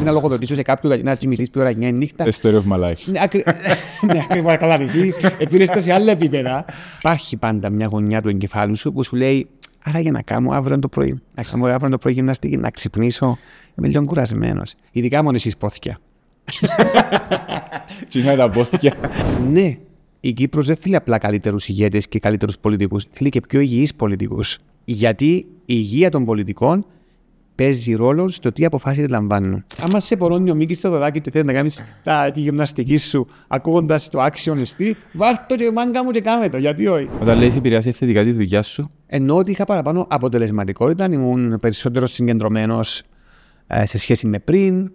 να λογοδοτήσω σε κάποιον γιατί να κοιμηθείς πιο ώρα 9 νύχτα. The story of my life. Ναι, ακριβώς, καλά, εσύ επήρες σε άλλα επίπεδα. Υπάρχει πάντα μια γωνιά του εγκεφάλου σου που σου λέει, άρα για να κάνω αύριο το πρωί, να κάνω αύριο το πρωί γυμναστική, να ξυπνήσω. Είμαι λίγο κουρασμένος. Ειδικά μόνο εσείς πόθηκια. Τι είναι τα πόθηκια. Ναι, η Κύπρος δεν θέλει απλά καλύτερους ηγέτες και καλύτερους πολιτικούς. Θέλει και πιο υγιείς πολιτικούς. Γιατί η υγεία των πολιτικών παίζει ρόλο στο τι αποφάσεις λαμβάνουν. Άμα σε πορώνει ο Μίκης στο δωράκι και θέλει να κάνεις τη γυμναστική σου ακούγοντας το action εστί, βάρ' και μάγκα μου και κάμε το. Γιατί όχι. Όταν λέει επηρεάσει θετικά τη δουλειά σου. Ενώ ότι είχα παραπάνω αποτελεσματικότητα, ήμουν περισσότερο συγκεντρωμένος σε σχέση με πριν.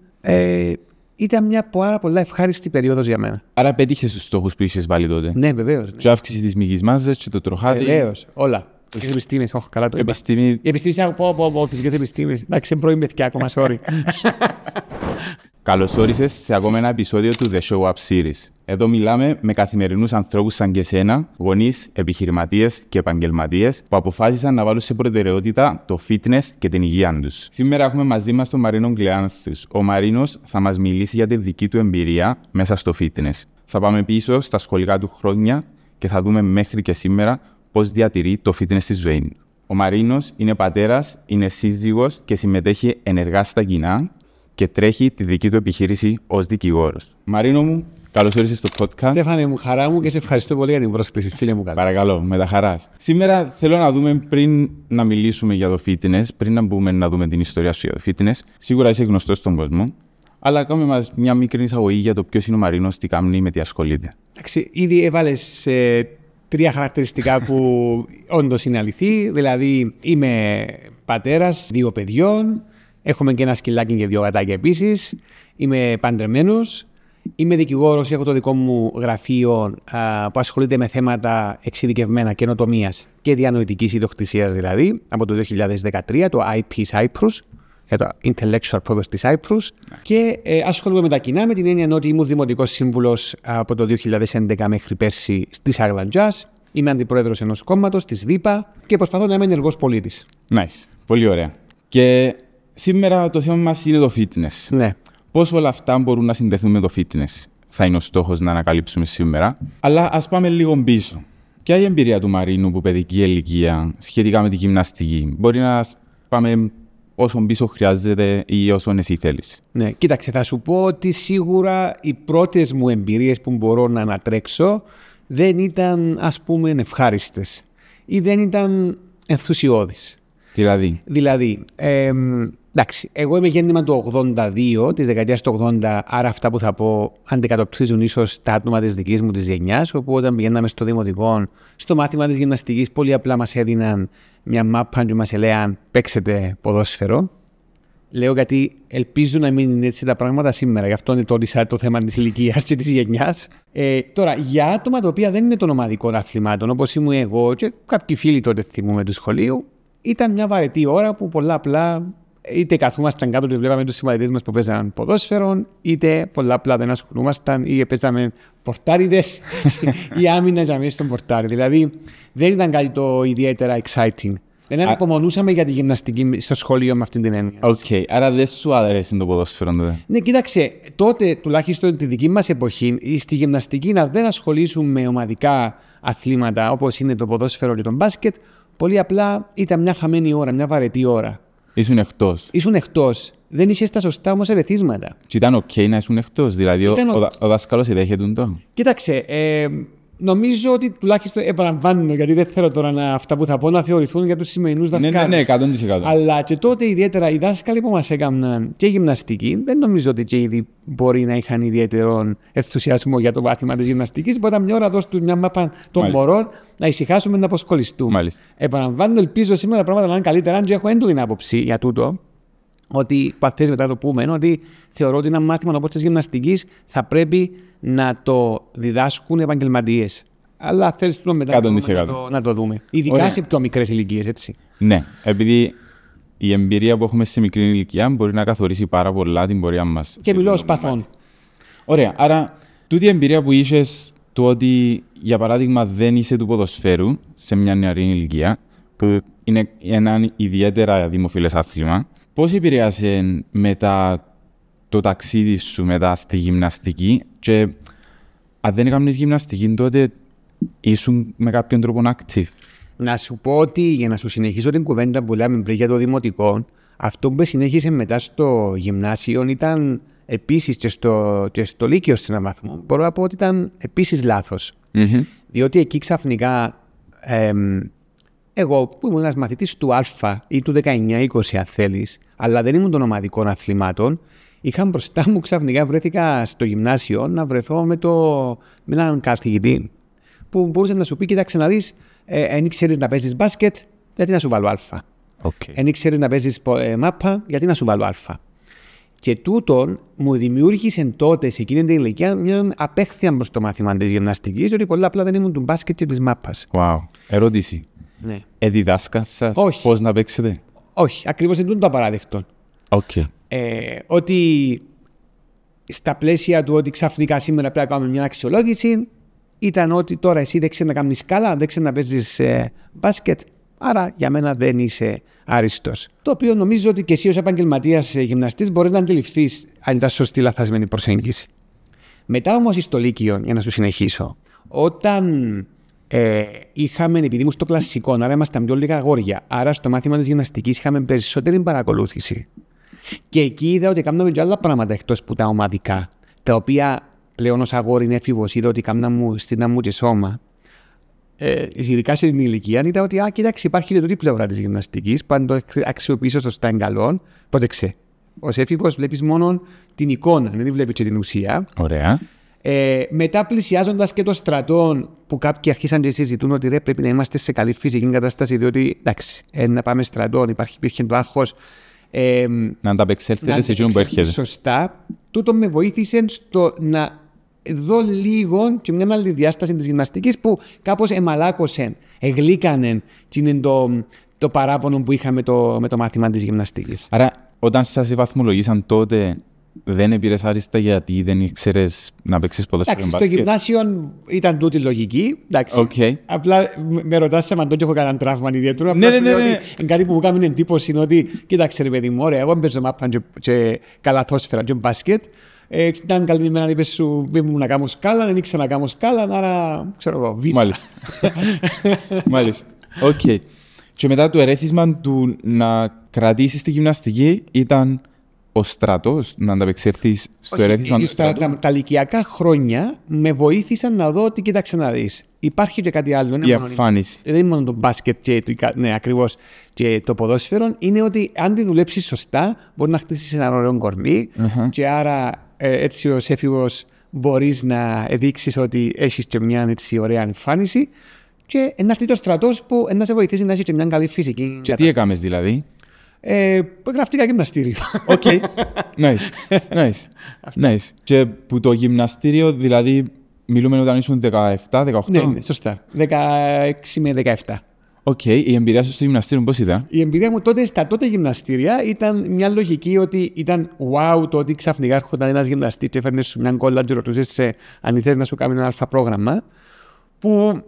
Ήταν μια πάρα πολλά ευχάριστη περίοδος για μένα. Άρα πέτυχες τους στόχους που είχες βάλει τότε. Ναι, βεβαίως. Και αύξηση της μυϊκής μάζας και το τροχάτι. Βεβαίως, όλα. Φυσικές επιστήμες, όχι καλά το είπα. Επιστήμη. Οι επιστήμες, φυσικές επιστήμες. Εντάξει, είναι πρώην παιδιά ακόμα, sorry. Καλώς όρισες σε ακόμα ένα επεισόδιο του The Show Up Series. Εδώ μιλάμε με καθημερινούς ανθρώπους σαν και εσένα, γονείς, επιχειρηματίες και επαγγελματίες που αποφάσισαν να βάλουν σε προτεραιότητα το fitness και την υγεία τους. Σήμερα έχουμε μαζί μας τον Μαρίνο Γκλεάνστης. Ο Μαρίνος θα μας μιλήσει για τη δική του εμπειρία μέσα στο fitness. Θα πάμε πίσω στα σχολικά του χρόνια και θα δούμε μέχρι και σήμερα πώς διατηρεί το fitness στη ζωή του. Ο Μαρίνος είναι πατέρας, είναι σύζυγος και συμμετέχει ενεργά στα κοινά και τρέχει τη δική του επιχείρηση ως δικηγόρος. Μαρίνο μου, καλώς όρισες στο podcast. Στέφανε μου, χαρά μου και σε ευχαριστώ πολύ για την πρόσκληση, φίλε μου. Παρακαλώ, με τα χαράς. Σήμερα θέλω να δούμε, πριν να μιλήσουμε για το fitness, πριν να μπούμε να δούμε την ιστορία σου για το fitness, σίγουρα είσαι γνωστός στον κόσμο, αλλά κάνουμε μας μια μικρή εισαγωγή για το ποιος είναι ο Μαρίνος, τι κάνει, με τι ασχολείται. Εντάξει, ήδη έβαλες τρία χαρακτηριστικά που όντως είναι αληθή. Δηλαδή, είμαι πατέρας 2 παιδιών, έχουμε και ένα σκυλάκι και 2 γατάκια επίσης, είμαι παντρεμένος, είμαι δικηγόρος, έχω το δικό μου γραφείο που ασχολείται με θέματα εξειδικευμένα καινοτομίας και διανοητικής ιδιοκτησίας, δηλαδή, από το 2013, το IP Cyprus, για το Intellectual Property Cyprus, και ασχολούμαι με τα κοινά, με την έννοια ότι ήμουν δημοτικός σύμβουλος από το 2011 μέχρι πέρσι στις Αγλαντζάς. Είμαι αντιπρόεδρος ενός κόμματος, της ΔΥΠΑ, και προσπαθώ να είμαι ενεργός πολίτης. Nice, πολύ ωραία. Και σήμερα το θέμα μας είναι το fitness. Ναι. Πώς όλα αυτά μπορούν να συνδεθούν με το fitness, θα είναι ο στόχος να ανακαλύψουμε σήμερα. Αλλά ας πάμε λίγο πίσω. Ποια είναι η εμπειρία του Μαρίνου από παιδική ηλικία σχετικά με τη γυμναστική? Μπορεί να πάμε όσο πίσω χρειάζεται ή όσο εσύ θέλεις. Ναι, κοίταξε, θα σου πω ότι σίγουρα οι πρώτες μου εμπειρίες που μπορώ να ανατρέξω δεν ήταν, ας πούμε, ευχάριστες ή δεν ήταν ενθουσιώδεις. Δηλαδή, εντάξει, εγώ είμαι γέννημα του 82, της δεκαετίας του 80, άρα αυτά που θα πω αντικατοπτρίζουν ίσως τα άτομα της δικής μου της γενιάς, όπου όταν πηγαίναμε στο δημοτικό, στο μάθημα της γυμναστικής, πολύ απλά μας έδιναν μια μάπα και μας έλεγαν παίξετε ποδόσφαιρο. Λέω γιατί ελπίζω να μην είναι έτσι τα πράγματα σήμερα, γι' αυτό είναι το θέμα της ηλικίας και της γενιάς. Τώρα, για άτομα τα οποία δεν είναι των ομαδικών αθλημάτων, όπως ήμουν εγώ και κάποιοι φίλοι τότε θυμούμε του σχολείου, ήταν μια βαρετή ώρα που πολλά απλά είτε καθόμασταν κάτω και βλέπαμε τους συμμαθητές μας που παίζαν ποδόσφαιρο, είτε πολλά απλά δεν ασχολούμασταν ή παίζαμε πορτάριδες ή άμυνα για μέσα στον πορτάρι. Δηλαδή δεν ήταν κάτι το ιδιαίτερα exciting. Δεν ανυπομονούσαμε για τη γυμναστική στο σχολείο με αυτή την έννοια. Οκ, άρα δεν σου άρεσε το ποδόσφαιρο τότε? Ναι, κοίταξε, τότε τουλάχιστον τη δική μας εποχή, στη γυμναστική να δεν ασχολήσουμε με ομαδικά αθλήματα όπως είναι το ποδόσφαιρο και το μπάσκετ, πολύ απλά ήταν μια χαμένη ώρα, μια βαρετή ώρα. Ήσουν εκτός. Δεν είσαι στα σωστά όμως ερεθίσματα. Και ήταν OK να ήσουν εκτός, δηλαδή ο δάσκαλος δέχεται το? Κοίταξε, νομίζω ότι τουλάχιστον επαναλαμβάνω, γιατί δεν θέλω τώρα αυτά που θα πω να θεωρηθούν για τους σημερινούς δασκάλους. Ναι, 100%. Αλλά και τότε ιδιαίτερα οι δάσκαλοι που μας έκαναν και γυμναστική, δεν νομίζω ότι και ήδη μπορεί να είχαν ιδιαίτερο ενθουσιασμό για το μάθημα της γυμναστικής. Μπορεί μια ώρα δώσ' τους μια μάπα των μωρών να ησυχάσουμε να αποσχοληθούμε. Επαναλαμβάνω, ελπίζω σήμερα τα πράγματα να είναι καλύτερα, αν και έχω έντονη άποψη για τούτο. Ότι παθές μετά το πούμε, ότι θεωρώ ότι ένα μάθημα όπως της γυμναστικής θα πρέπει να το διδάσκουν επαγγελματίες. Αλλά θέλεις μετά να το δούμε. Ειδικά σε πιο μικρές ηλικίες, έτσι. Ναι, επειδή η εμπειρία που έχουμε σε μικρή ηλικία μπορεί να καθορίσει πάρα πολλά την πορεία μας. Και μιλώ ως παθών. Ωραία, άρα τούτη η εμπειρία που είχες, το ότι για παράδειγμα δεν είσαι του ποδοσφαίρου σε μια νεαρή ηλικία, που είναι ένα ιδιαίτερα δημοφιλές άθλημα, πώς επηρέασε μετά το ταξίδι σου μετά στη γυμναστική και αν δεν έκανες γυμναστική τότε ήσουν με κάποιον τρόπο active? Να σου πω ότι για να σου συνεχίσω την κουβέντα που λέμε πριν για το δημοτικό, αυτό που συνέχισε μετά στο γυμνάσιο ήταν επίσης και στο λύκειο σε έναν βαθμό. Μπορώ να πω ότι ήταν επίσης λάθος. Mm-hmm. Διότι εκεί ξαφνικά εγώ που ήμουν ένας μαθητής του Α ή του 19-20 αν θέλεις, αλλά δεν ήμουν των ομαδικών αθλημάτων, είχα μπροστά μου ξαφνικά βρέθηκα στο γυμνάσιο να βρεθώ με έναν καθηγητή που μπορούσε να σου πει: κοίταξε να δεις, εν ξέρεις να παίζεις μπάσκετ, γιατί να σου βάλω Α. Okay. Εν ξέρεις να παίζεις μάπα, γιατί να σου βάλω Α. Και τούτον μου δημιούργησε τότε σε εκείνη την ηλικία μια απέχθεια προς το μάθημα της γυμναστικής, ότι πολλά απλά δεν ήμουν του μπάσκετ και της μάπας. Wow. Ερώτηση. Ναι. Διδάσκα σας πώς να παίξετε? Όχι, ακριβώς δεν είναι το απαράδεκτο. Okay. Ότι στα πλαίσια του ότι ξαφνικά σήμερα πρέπει να κάνουμε μια αξιολόγηση, ήταν ότι τώρα εσύ δεν ξέρεις να κάνεις σκάλα, δεν ξέρεις να παίζεις μπάσκετ, άρα για μένα δεν είσαι άριστος. Το οποίο νομίζω ότι και εσύ ως επαγγελματίας γυμναστής μπορείς να αντιληφθείς αν ήταν σωστή ή λαθασμένη προσέγγιση. Μετά όμως στο Λύκειο, για να σου συνεχίσω, όταν είχαμε, επειδή ήμουν στο κλασικό, άρα ήμασταν πιο λίγα αγόρια, άρα στο μάθημα της γυμναστικής είχαμε περισσότερη παρακολούθηση. Και εκεί είδα ότι κάναμε και άλλα πράγματα εκτός που τα ομαδικά, τα οποία πλέον ως αγόρι έφηβος είδα ότι στείναν μου και σώμα. Ειδικά στην ηλικία είδα ότι κοίταξε, υπάρχει και τούτη πλευρά της γυμναστικής, που αν το αξιοποιήσω σωστά εν καλόν, πρόσεξε. Ως έφηβος βλέπεις μόνο την εικόνα, δεν βλέπεις και την ουσία. Ωραία. Μετά πλησιάζοντας και το στρατό, που κάποιοι αρχίσαν και συζητούν ότι πρέπει να είμαστε σε καλή φυσική κατάσταση, διότι εντάξει, να πάμε στρατό, υπήρχε το άγχος. Να ανταπεξέλθετε σε εκείνον που έρχεται. Σωστά. Τούτο με βοήθησε στο να δω λίγο και μια άλλη διάσταση της γυμναστικής που κάπως εμαλάκωσε, εγλίκανε και είναι το παράπονο που είχαμε με το μάθημα της γυμναστικής. Άρα, όταν σας βαθμολογήσαν τότε, δεν πήρες άριστα γιατί δεν ήξερες να παίξεις ποδόσφαιρο μπάσκετ? Στο γυμνάσιο ήταν τούτη λογική. Okay. Απλά με ρωτάς αν δεν έχω κανένα τραύμα ιδιαίτερο. Ναι. Ότι κάτι που μου κάνει εντύπωση είναι ότι κοίταξε ρε παιδί μου, ωραία, εγώ παίζω μάπα και καλαθόσφαιρα και μπάσκετ. Ήταν καλή ημέρα, είπες σου, ήμουν να κάνω σκάλα, δεν ήξερα να κάνω σκάλα, άρα ξέρω εγώ, βήμα. Μάλιστα. Οκ. Και μετά το ερέθισμα του να κρατήσεις τη γυμναστική ήταν ο στρατός, να ανταπεξέλθεις στο ερέθισμα του στρατού? Τα ηλικιακά χρόνια με βοήθησαν να δω ότι κοίταξε να δεις. Υπάρχει και κάτι άλλο. Η εμφάνιση. Δεν είναι μόνο το μπάσκετ ακριβώς και το ποδόσφαιρο. Είναι ότι αν τη δουλέψεις σωστά, μπορεί να χτίσεις έναν ωραίο κορμί και άρα έτσι ως έφηβος μπορείς να δείξεις ότι έχεις και μια έτσι ωραία εμφάνιση και να έρθει το στρατός που να σε βοηθήσει να έχεις και μια καλή φυσική. Και τι έκαμες δηλαδή? Γραφτήκα γυμναστήριο. Οκ. Nice. Και που το γυμναστήριο δηλαδή μιλούμε όταν ήσουν 17-18? Ναι, σωστά. 16 με 17. Οκ. Η εμπειρία σου στο γυμναστήριο πώς ήταν? Η εμπειρία μου στα τότε γυμναστήρια ήταν μια λογική ότι ήταν wow το ότι ξαφνικά έρχονταν ένας γυμναστής και έφερνε σου μια κόλλα και ρωτούσες αν θες να σου κάνει ένα αλφα πρόγραμμα που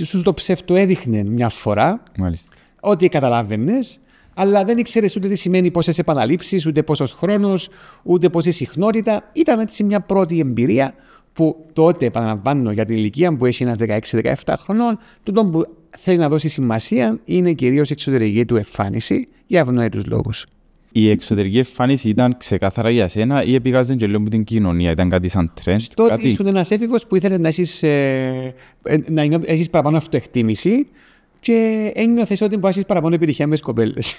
σου το ψευτοέδειχνε μια φορά. Μάλιστα. Ότι καταλάβαινες, αλλά δεν ήξερες ούτε τι σημαίνει πόσες επαναλήψεις, ούτε πόσος χρόνος, ούτε πόση συχνότητα. Ήταν έτσι μια πρώτη εμπειρία που τότε, επαναλαμβάνω, για την ηλικία που έχει ένας 16-17 χρονών, τούτο που θέλει να δώσει σημασία είναι κυρίως η εξωτερική του εμφάνιση για ευνοϊκούς λόγους. Η εξωτερική εμφάνιση ήταν ξεκάθαρα για σένα ή επήγαζε και λίγο με την κοινωνία? Ήταν κάτι σαν τρέντ? Τότε ήσουν ένας έφηβος που ήθελες να έχεις παραπάνω αυτοεκτίμηση και ένιωθες ότι έχεις παραπάνω επιτυχία με τις κοπέλες.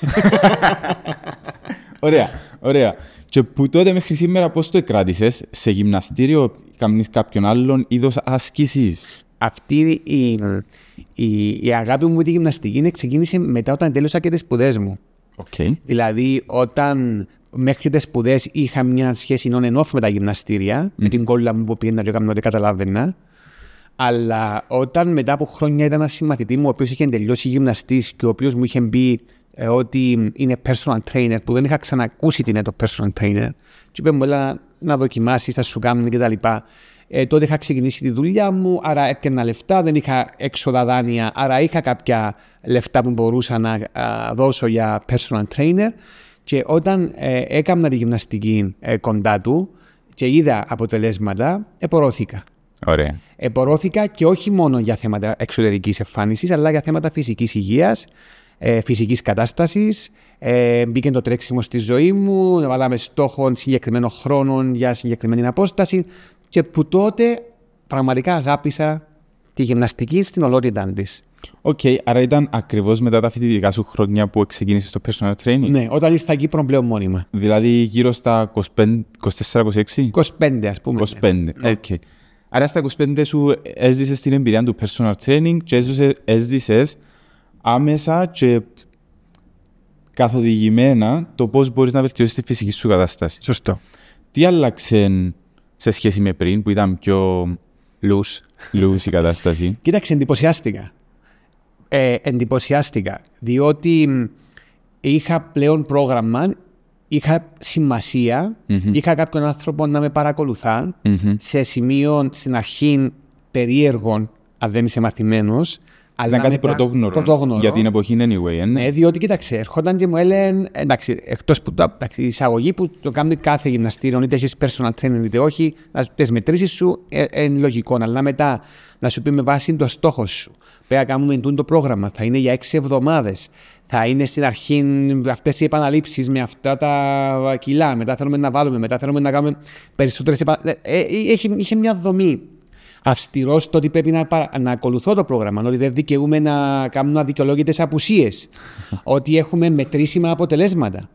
Ωραία. Και που τότε μέχρι σήμερα πώς το κράτησες? Σε γυμναστήριο, κάνεις κάποιον άλλον είδος άσκησης? Αυτή η αγάπη μου με τη γυμναστική ξεκίνησε μετά όταν τέλειωσα και τις σπουδές μου. Okay. Δηλαδή, όταν μέχρι τις σπουδές είχα μια σχέση on-and-off με τα γυμναστήρια, με την κόλλα μου που πήγαινα και έκανα ό,τι καταλάβαινα. Αλλά όταν μετά από χρόνια ήταν ένας συμμαθητή μου, ο οποίος είχε τελειώσει γυμναστής και ο οποίος μου είχε πει ότι είναι personal trainer, που δεν είχα ξανακούσει τι είναι το personal trainer, και είπε μου, έλα να δοκιμάσεις, θα σου κάνουν κτλ. Τότε είχα ξεκινήσει τη δουλειά μου, άρα έπαιρνα λεφτά, δεν είχα έξοδα δάνεια, άρα είχα κάποια λεφτά που μπορούσα να δώσω για personal trainer. Και όταν έκανα τη γυμναστική κοντά του και είδα αποτελέσματα, επορώθηκα. Ωραία. Επορώθηκα και όχι μόνο για θέματα εξωτερικής εμφάνισης, αλλά για θέματα φυσικής υγείας, φυσικής κατάστασης. Μπήκε το τρέξιμο στη ζωή μου, βάλαμε στόχο συγκεκριμένων χρόνων για συγκεκριμένη απόσταση και που τότε πραγματικά αγάπησα τη γυμναστική στην ολότητά της. Οκ, άρα ήταν ακριβώς μετά τα φοιτητικά σου χρόνια που ξεκίνησες το personal training. Ναι, όταν ήρθα Κύπρο πλέον μόνιμα. Δηλαδή γύρω στα 24-26. 25 ας πούμε. 25, Ναι. οκ. Άρα στα 25 σου έζησες την εμπειρία του personal training και έζησες άμεσα και καθοδηγημένα το πώς μπορείς να βελτιώσεις τη φυσική σου κατάσταση. Σωστό. Τι άλλαξε σε σχέση με πριν που ήταν πιο loose η κατάσταση? Κοίταξε, εντυπωσιάστηκα, διότι είχα πλέον πρόγραμμα, είχα σημασία, είχα κάποιον άνθρωπο να με παρακολουθά σε σημείο στην αρχή περίεργων, αν δεν είσαι μαθημένος. Ήταν κάτι πρωτόγνωρο για την εποχή anyway. Ναι, διότι κοίταξε, ερχόταν και μου έλεγαν, εντάξει, εκτός που η εισαγωγή που το κάνει κάθε γυμναστήριο, είτε έχεις personal training είτε όχι, τις μετρήσεις σου είναι λογικό, αλλά μετά να σου πει με βάση το στόχο σου. Πρέπει να κάνουμε το πρόγραμμα, θα είναι για 6 εβδομάδες. Θα είναι στην αρχή αυτές οι επαναλήψεις με αυτά τα κιλά. Μετά θέλουμε να βάλουμε, μετά θέλουμε να κάνουμε περισσότερες επαναλήψεις. Είχε μια δομή. Αυστηρό στο ότι πρέπει να ακολουθώ το πρόγραμμα, ότι δεν δικαιούμαι να κάνουμε αδικαιολόγητες απουσίες, ότι έχουμε μετρήσιμα αποτελέσματα.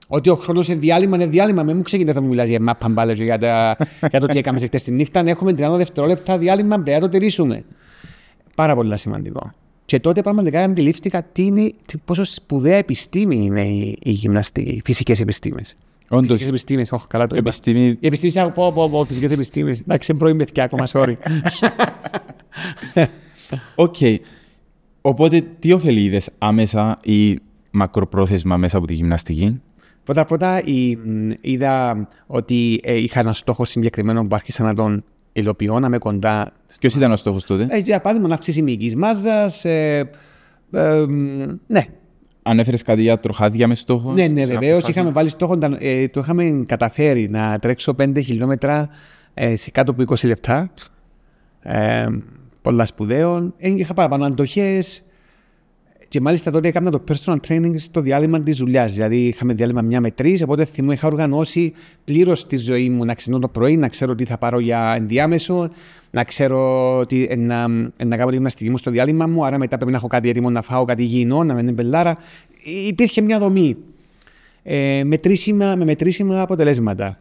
Ότι ο χρόνος είναι διάλειμμα. Μην μου ξεκινάς να μου μιλάς για μάπα μπάλε για το τι έκαμε χτες τη νύχτα. Αν έχουμε 30 δευτερόλεπτα διάλειμμα, πρέπει να το τηρήσουμε. Πάρα πολύ σημαντικό. Και τότε πραγματικά αντιλήφθηκα πόσο σπουδαία επιστήμη είναι η γυμναστική, οι φυσικές επιστήμες. Όντως. Φυσικές επιστήμες, όχι καλά το είπα. Επιστήμη... Οι επιστήμες, φυσικές επιστήμες. Εντάξει, είναι πρώην παιδιά ακόμα, sorry. Οκ. Οπότε, τι ωφελεί είδες άμεσα ή μακροπρόθεσμα μέσα από τη γυμναστική? Πρώτα είδα ότι είχα ένα στόχο συγκεκριμένο που άρχισα να τον υλοποιώ, να είμαι κοντά. Ποιος ήταν ο στόχος τότε? Για παράδειγμα, να αυξήσει η μυϊκής μάζας. Ναι. Ανέφερες κάτι για τροχάδια με στόχο? Ναι, βεβαίως. Είχαμε βάλει στόχο, το είχαμε καταφέρει να τρέξω 5 χιλιόμετρα σε κάτω από 20 λεπτά. Πολλά σπουδαίων. Είχα παραπάνω αντοχές. Και μάλιστα τότε έκανα το personal training στο διάλειμμα της δουλειάς. Δηλαδή είχαμε διάλειμμα 1 με 3, οπότε θυμώ είχα οργανώσει πλήρως τη ζωή μου να ξυπνώ το πρωί, να ξέρω τι θα πάρω για ενδιάμεσο, να ξέρω να κάνω τη γυμναστική μου στο διάλειμμα μου. Άρα μετά πρέπει να έχω κάτι έτοιμο να φάω, κάτι υγιεινό, να μην είναι μπελάρα. Υπήρχε μια δομή με μετρήσιμα αποτελέσματα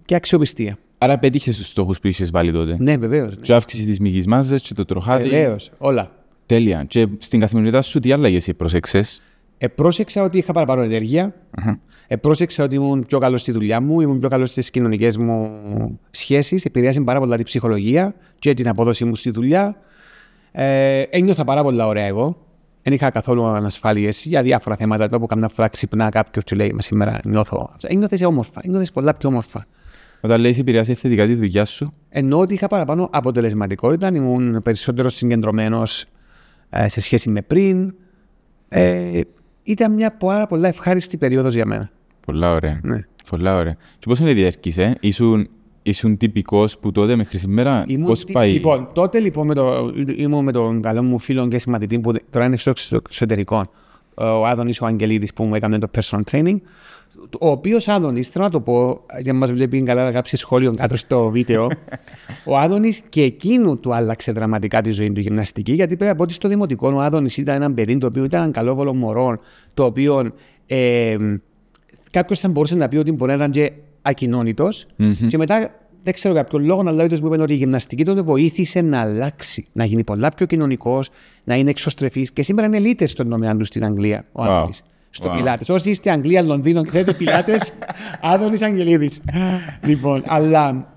και αξιοπιστία. Άρα πέτυχες τους στόχους που είχες βάλει τότε? Ναι, βεβαίως. Ναι. Και αύξηση της μυϊκής μάζας και το τροχάδι. Βεβαίως, όλα. Τέλεια. Και στην καθημερινότητα σου τι άλλαγες πρόσεξες? Πρόσεξα ότι είχα παραπάνω ενέργεια. Πρόσεξα ότι ήμουν πιο καλός στη δουλειά μου, ήμουν πιο καλός στις κοινωνικές μου σχέσεις. Επηρεάζει πάρα πολλά την ψυχολογία και την απόδοση μου στη δουλειά. Ένιωθα πάρα πολλά ωραία εγώ. Δεν είχα καθόλου ανασφάλειες για διάφορα θέματα. Το που καμιά φορά ξυπνά κάποιος και λέει: σήμερα νιώθω. Ένιωθες όμορφα. Ένιωθες πολλά πιο όμορφα. Όταν λέει επηρεάζει θετικά τη δουλειά σου? Εννοώ ότι είχα παραπάνω αποτελεσματικότητα, ήμουν περισσότερο συγκεντρωμένος σε σχέση με πριν. Ήταν μια πάρα πολλά ευχάριστη περίοδος για μένα. Πολλά ωραία. Ναι. Πολλά ωραία. Και πώς είναι διέρχησε? Ήσουν τυπικός που τότε μέχρι σήμερα? Πώς πάει? Λοιπόν, τότε λοιπόν ήμουν με τον καλό μου φίλο και συμμαθητή που τώρα είναι στο εξωτερικό. Ο Άδωνης ο Αγγελίδης που μου έκανε το personal training. Ο οποίος Άδωνης, θέλω να το πω, για να μας βλέπει καλά να γράψει σχόλιο κάτω στο βίντεο. Ο Άδωνης και εκείνου του άλλαξε δραματικά τη ζωή του γυμναστική, γιατί πρέπει να πω ότι στο δημοτικό ο Άδωνης ήταν ένα παιδί το οποίο ήταν ένα καλόβολο μωρό, το οποίο κάποιος θα μπορούσε να πει ότι μπορεί να ήταν και ακοινώνητος. Και μετά, δεν ξέρω κάποιον λόγο, αλλά μου είπε ότι η γυμναστική τον βοήθησε να αλλάξει, να γίνει πολλά πιο κοινωνικός, να είναι εξωστρεφής. Και σήμερα είναι ελίτες στον τομέα του στην Αγγλία ο Άδωνης. Στο Πιλάτες. Όσοι είστε Αγγλία, Λονδίνο και θέλετε Πιλάτες, Άδωνης Αγγελίδης. Λοιπόν, αλλά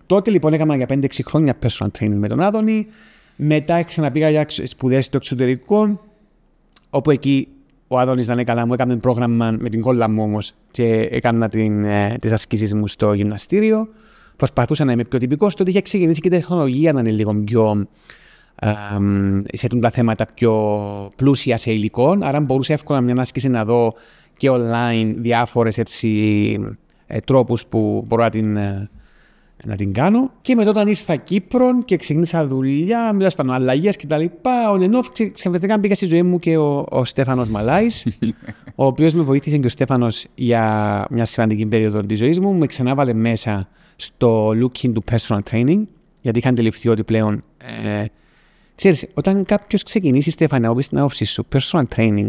τότε λοιπόν έκανα για 5-6 χρόνια personal training με τον Άδωνη. Μετά ξαναπήγα για σπουδές στο εξωτερικό, όπου εκεί ο Άδωνης ήταν καλά, μου έκανε πρόγραμμα με την κόλλα μου όμως και έκανα τις ασκήσεις μου στο γυμναστήριο. Προσπαθούσα να είμαι πιο τυπικός, τότε είχε ξεκινήσει και η τεχνολογία να είναι λίγο πιο σε τα θέματα πιο πλούσια σε υλικό. Άρα μπορούσα εύκολα μια άσκηση να δω και online διάφορες τρόπους που μπορώ να την κάνω. Και μετά όταν ήρθα Κύπρο και ξεκίνησα δουλειά, μιλάς πάνω αλλαγές και τα λοιπά, ο Νενόφ ξαφνικά μπήκα στη ζωή μου και ο Στέφανος Μαλάης, ο οποίος με βοήθησε και ο Στέφανος για μια σημαντική περίοδο της ζωής μου. Με ξανάβαλε μέσα στο looking to personal training, γιατί είχα αντιληφθεί ότι πλέον ξέρεις, όταν κάποιος ξεκινήσει, Στέφανα, όπως την άποψη σου, personal training,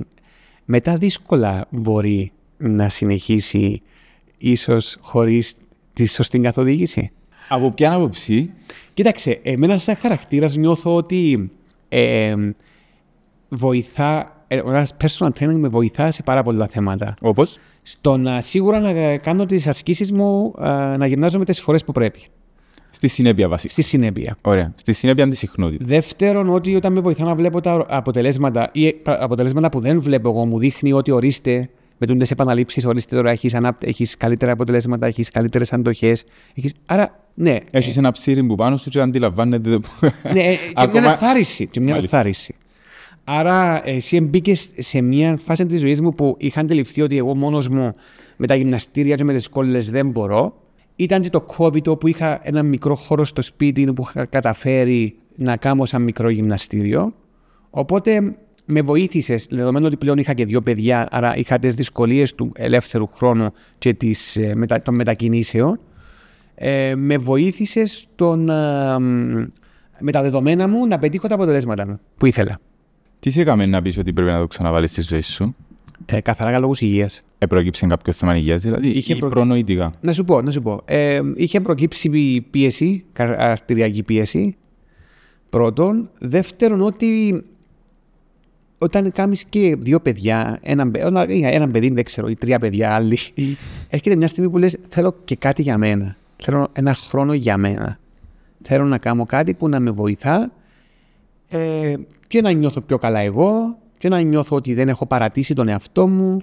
μετά δύσκολα μπορεί να συνεχίσει ίσως χωρίς τη σωστή καθοδήγηση. Από ποια άποψη? Κοίταξε, εμένα σαν χαρακτήρας νιώθω ότι ένας personal training με βοηθά σε πάρα πολλά θέματα. Όπως? Στο να σίγουρα να κάνω τις ασκήσεις μου, να γυμνάζομαι τις φορές που πρέπει. Στη συνέπεια βασικά. Στη συνέπεια. Ωραία. Στη συνέπεια τη συχνότητα. Δεύτερον, ότι όταν με βοηθά να βλέπω τα αποτελέσματα ή αποτελέσματα που δεν βλέπω εγώ, μου δείχνει ότι ορίστε, με τις επαναλήψεις, ορίστε τώρα έχεις καλύτερα αποτελέσματα, έχεις καλύτερες αντοχές. Άρα, ναι. Έχεις ένα ψήρι που πάνω σου και αντιλαμβάνεται. Ναι, και μια ενθάρρυνση. Άρα, εσύ μπήκες σε μια φάση της ζωής μου που είχα αντιληφθεί ότι εγώ μόνος μου με τα γυμναστήρια και με τις κόλλες δεν μπορώ. Ήταν και το COVID όπου είχα ένα μικρό χώρο στο σπίτι που είχα καταφέρει να κάνω σαν μικρό γυμναστήριο. Οπότε με βοήθησες, δεδομένου ότι πλέον είχα και 2 παιδιά, άρα είχα τις δυσκολίες του ελεύθερου χρόνου και των μετακινήσεων. Με βοήθησες με τα δεδομένα μου να πετύχω τα αποτελέσματα μου που ήθελα. Τι σε έκαμε να πεις ότι πρέπει να το ξαναβάλεις στη ζωή σου? Καθαρά για λόγους υγείας. Προκύψε κάποιο θέμα υγείας, δηλαδή, ή προνοητικά? Να σου πω. Είχε προκύψει πίεση, αρτηριακή πίεση. Πρώτον. Δεύτερον, ότι όταν κάνεις και 2 παιδιά, έναν παιδί, δεν ξέρω, ή 3 παιδιά, άλλοι, έρχεται μια στιγμή που λες, θέλω και κάτι για μένα. Θέλω ένα χρόνο για μένα. Θέλω να κάνω κάτι που να με βοηθά και να νιώθω πιο καλά εγώ και να νιώθω ότι δεν έχω παρατήσει τον εαυτό μου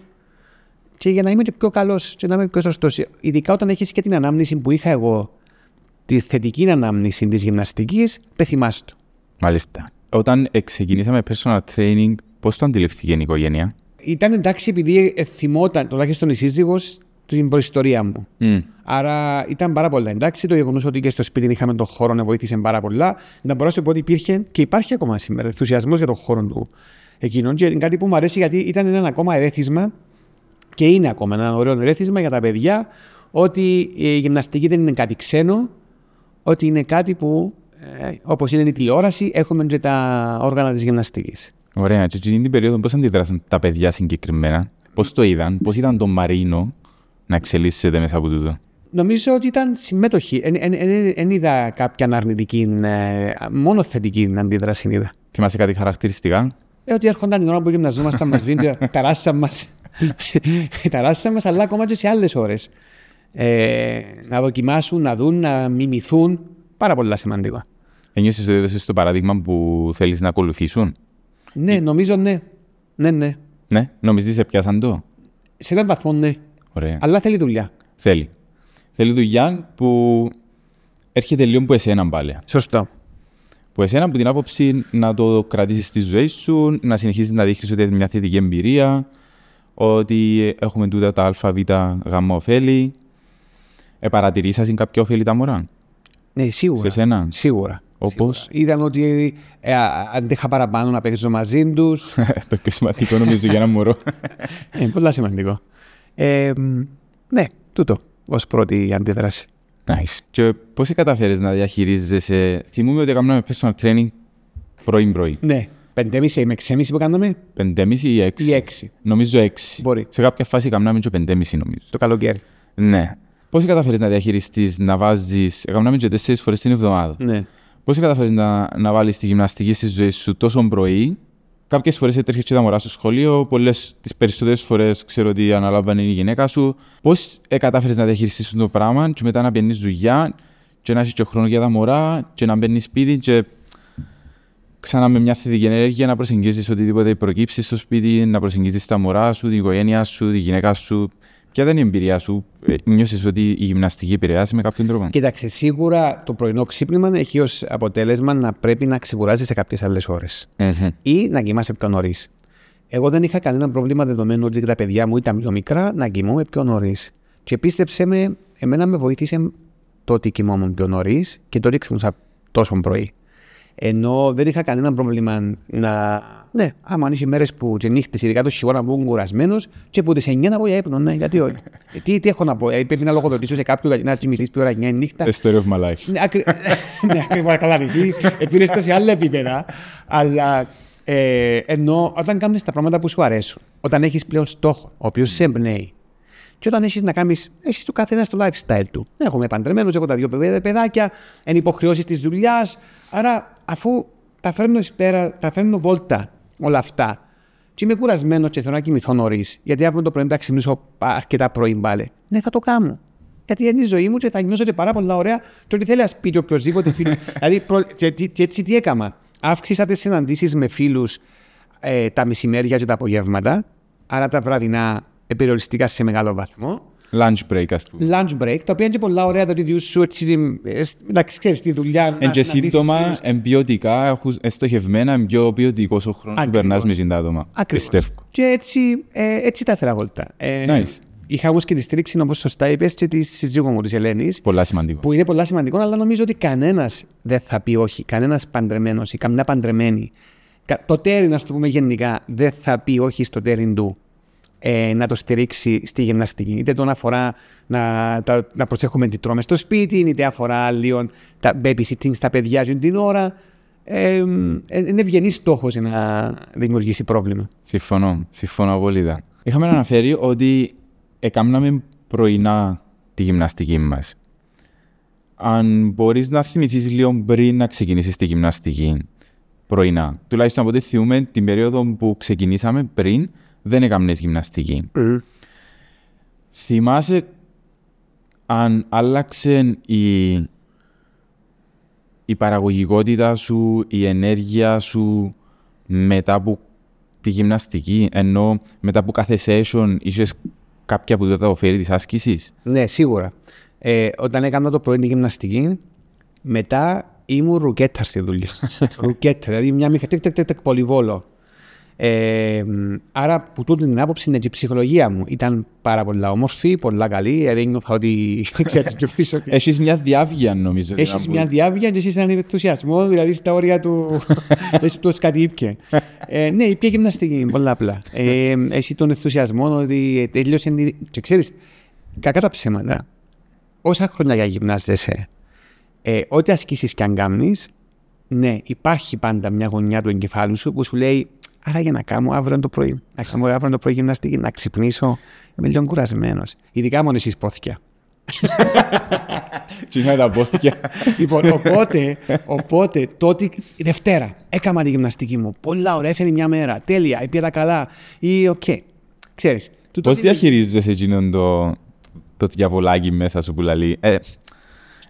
και για να είμαι και πιο καλός και να είμαι πιο σωστός. Ειδικά όταν έχεις και την ανάμνηση που είχα εγώ, τη θετική ανάμνηση της γυμναστικής, δεν θυμάσαι το. Μάλιστα. Όταν ξεκινήσαμε personal training, πώς το αντιληφθήκε η οικογένεια? Ήταν εντάξει επειδή θυμόταν, τουλάχιστον η σύζυγος, την προϊστορία μου. Άρα ήταν πάρα πολλά εντάξει. Το γεγονός ότι και στο σπίτι είχαμε τον χώρο να βοήθησε πάρα πολλά. Να μπορώ να σου πω ότι υπήρχε και υπάρχει ακόμα σήμερα ενθουσιασμός για τον χώρο του εκείνον. Και είναι κάτι που μου αρέσει γιατί ήταν ένα ακόμα ερέθισμα και είναι ακόμα ένα ωραίο ερέθισμα για τα παιδιά ότι η γυμναστική δεν είναι κάτι ξένο, ότι είναι κάτι που όπως είναι η τηλεόραση, έχουμε και τα όργανα της γυμναστικής. Ωραία. Και στην την περίοδο πώς αντιδράσαν τα παιδιά συγκεκριμένα, πώς το είδαν, πώς ήταν το Μαρίνο να εξελίσσεται μέσα από τούτο? Νομίζω ότι ήταν συμμέτοχοι. Δεν είδα κάποια αρνητική, μόνο θετική αντίδραση είδα. Θυμάσαι κάτι χαρακτηριστικά? Ότι έρχονταν την ώρα που γυμναζόμασταν μαζί, ταράσσαν μας, αλλά ακόμα και σε άλλες ώρες. Να δοκιμάσουν, να δουν, να μιμηθούν. Πάρα πολλά σημαντικά. Ένιωσες ότι έδωσες το παράδειγμα που θέλεις να ακολουθήσουν? Ναι, νομίζω ναι. Ναι. Ναι, νομίζεις σε πιάσαν το? Σε έναν βαθμό ναι. Ωραία. Αλλά θέλει δουλειά. Θέλει δουλειά που έρχεται λίγο από εσένα πάλι. Σωστό. Που εσένα από την άποψη να το κρατήσεις στη ζωή σου, να συνεχίσεις να δείχνεις ότι έχει μια θετική εμπειρία, ότι έχουμε τούτα τα α, β, γ ωφέλη. Παρατηρήσασαι κάποια ωφέλη τα μωρά? Ναι, σίγουρα. Σε σένα? Σίγουρα. Όπως? Είδαν ότι αντέχα παραπάνω να παίξω μαζί τους. Το πιο σημαντικό νομίζω για ένα μωρό. Πολύ σημαντικό. Ναι, τούτο ως πρώτη αντίδραση. Nice. Και πώς καταφέρεις να διαχειρίζεσαι? Θυμούμαι ότι έκαναμε personal training πρωί. Ναι. 5,5 με 6,5 που κάναμε. 5,5 ή 6? Ή 6. Νομίζω 6. Μπορεί. Σε κάποια φάση κάναμε και 5,5 νομίζω. Το καλοκαίρι. Ναι. Πώς καταφέρεις να διαχειριστείς, να βάζεις? Κάναμε και 4 φορές την εβδομάδα. Ναι. Πώς καταφέρεις να βάλεις τη γυμναστική στη ζωή σου τόσο πρωί? Κάποιες φορές έτρεχες και τα μωρά στο σχολείο, τις περισσότερες φορές ξέρω ότι αναλάμβανε η γυναίκα σου. Πώς κατάφερες να διαχειριστείς το πράγμα και μετά να πιένεις δουλειά και να έχεις και χρόνο για τα μωρά και να μπαίνεις σπίτι και ξανά με μια θετική ενέργεια να προσεγγίζεις οτιδήποτε προκύψει στο σπίτι, να προσεγγίζεις τα μωρά σου, την οικογένειά σου, τη γυναίκα σου Ποια ήταν η εμπειρία σου, νιώσες ότι η γυμναστική επηρεάζει με κάποιον τρόπο? Κοίταξε, σίγουρα το πρωινό ξύπνημα έχει ως αποτέλεσμα να πρέπει να ξεκουράζεσαι σε κάποιες άλλες ώρες ή να κοιμάσαι πιο νωρίς. Εγώ δεν είχα κανένα πρόβλημα δεδομένου ότι τα παιδιά μου ήταν πιο μικρά να κοιμούμαι πιο νωρίς. Και πίστεψε με, εμένα με βοήθησε το ότι κοιμόμουν πιο νωρίς και το ξυπνούσα τόσο πρωί. Ενώ δεν είχα κανένα πρόβλημα να. Ναι, άμα αν είχε μέρες που και νύχτες, ειδικά το χειμώνα που ήμουν κουρασμένος, και που τις 9 να πω για ύπνο, ναι, γιατί όχι. Τι έχω να πω, πρέπει να λογοδοτήσω σε κάποιον να κοιμηθείς πιο ώρα 9 η νύχτα. The story of my life. Ναι, ακριβώς, καλά, εσύ πήρες το σε άλλα επίπεδα. Αλλά ενώ όταν κάνεις τα πράγματα που σου αρέσουν, όταν έχεις πλέον στόχο, ο οποίος σε εμπνέει, και όταν έχεις να κάνεις, έχεις το καθένα στο lifestyle του. Έχουμε παντρεμένους, έχω τα 2 παιδάκια, εν υποχρεώσεις της δουλειάς. Άρα, αφού τα φέρνω βόλτα όλα αυτά, και είμαι κουρασμένος και θέλω να κοιμηθώ νωρίς, γιατί αύριο το πρωί θα ξυπνήσω αρκετά πρωί πάλι, ναι, θα το κάνω. Γιατί είναι η ζωή μου και θα νιώσω και πάρα πολλά ωραία. Και ό,τι θέλει να πει οποιοδήποτε φίλο. Δηλαδή, και έτσι τι έκανα. Αύξησα τις συναντήσεις με φίλους τα μεσημέρια και τα απογεύματα, άρα τα βραδινά περιοριστικά σε μεγάλο βαθμό. Lunch break, ας πούμε. Lunch break, τα οποία είναι και πολλά ωραία το ίδιο σου, να ξέρεις τη δουλειά. Εν και σύντομα, ποιοτικά, στοχευμένα, πιο ποιοτικός ο χρόνος που περνάς με την άτομα. Ακριβώς. Και έτσι τα έφερα βόλτα. Nice. Είχα όμως και τη στήριξη, όπως σωστά είπες, και τη σύζυγό μου, της Ελένης. Πολλά σημαντικό. Που είναι πολλά σημαντικό, αλλά νομίζω ότι κανένας δεν θα πει όχι. Κανένας παντρεμένος ή καμιά παντρεμένη. Το τέρι, ας το πούμε γενικά, δεν θα πει όχι στο τέρι του. Να το στηρίξει στη γυμναστική. Είτε τον αφορά να προσέχουμε τι τρώμε στο σπίτι, είτε αφορά λίγο τα babysitting στα παιδιά την ώρα. Είναι ευγενής στόχος να δημιουργήσει πρόβλημα. Συμφωνώ απόλυτα. Είχαμε αναφέρει ότι έκαναμε πρωινά τη γυμναστική μας. Αν μπορείς να θυμηθείς λίγο πριν να ξεκινήσεις τη γυμναστική πρωινά, τουλάχιστον από ό,τι θυμούμε την περίοδο που ξεκινήσαμε πριν, δεν έκανες γυμναστική. Θυμάσαι αν άλλαξε η παραγωγικότητα σου, η ενέργεια σου μετά από τη γυμναστική, ενώ μετά από κάθε session είχες κάποια που δεν θα οφέρει της άσκησης? Ναι, σίγουρα. Όταν έκανα το πρωί τη γυμναστική, μετά ήμουν ρουκέτα στη δουλειά. Ρουκέτα, δηλαδή μια μηχανή πολυβόλο. Άρα, που τούτη την άποψη, και η ψυχολογία μου ήταν πάρα πολλά όμορφη, πολλά καλή. Δηλαδή, νιώθω ότι ξέρεις πιο πίσω. Έχεις μια διάβγεια, νομίζω. Έχεις μια διάβγεια και έχεις έναν ενθουσιασμό, δηλαδή στα όρια του. Έχεις κάτι ήπια. Ναι, ήπια γυμναστική, πολλά απλά. Έχει τον ενθουσιασμό ότι τέλειωσε. Και ξέρεις, κακά τα ψέματα. Όσα χρόνια για γυμνάζεσαι, ό,τι ασκήσεις και αν κάνεις, ναι, υπάρχει πάντα μια γωνιά του εγκεφάλου σου που σου λέει. Άρα για να κάνω αύριο το πρωί. Να κάνω αύριο το πρωί γυμναστική, να ξυπνήσω. Είμαι λίγο κουρασμένος. Ειδικά μόνο εσείς πόθηκια. Τι είναι τα πόθηκια. Λοιπόν, οπότε τότε η Δευτέρα έκανα τη γυμναστική μου. Πολλά ωραία, έφερε μια μέρα. Τέλεια, πήγα καλά. Ή οκ. Ξέρεις. Πώς διαχειρίζεσαι εκείνον το διαβολάκι μέσα σου που λέει.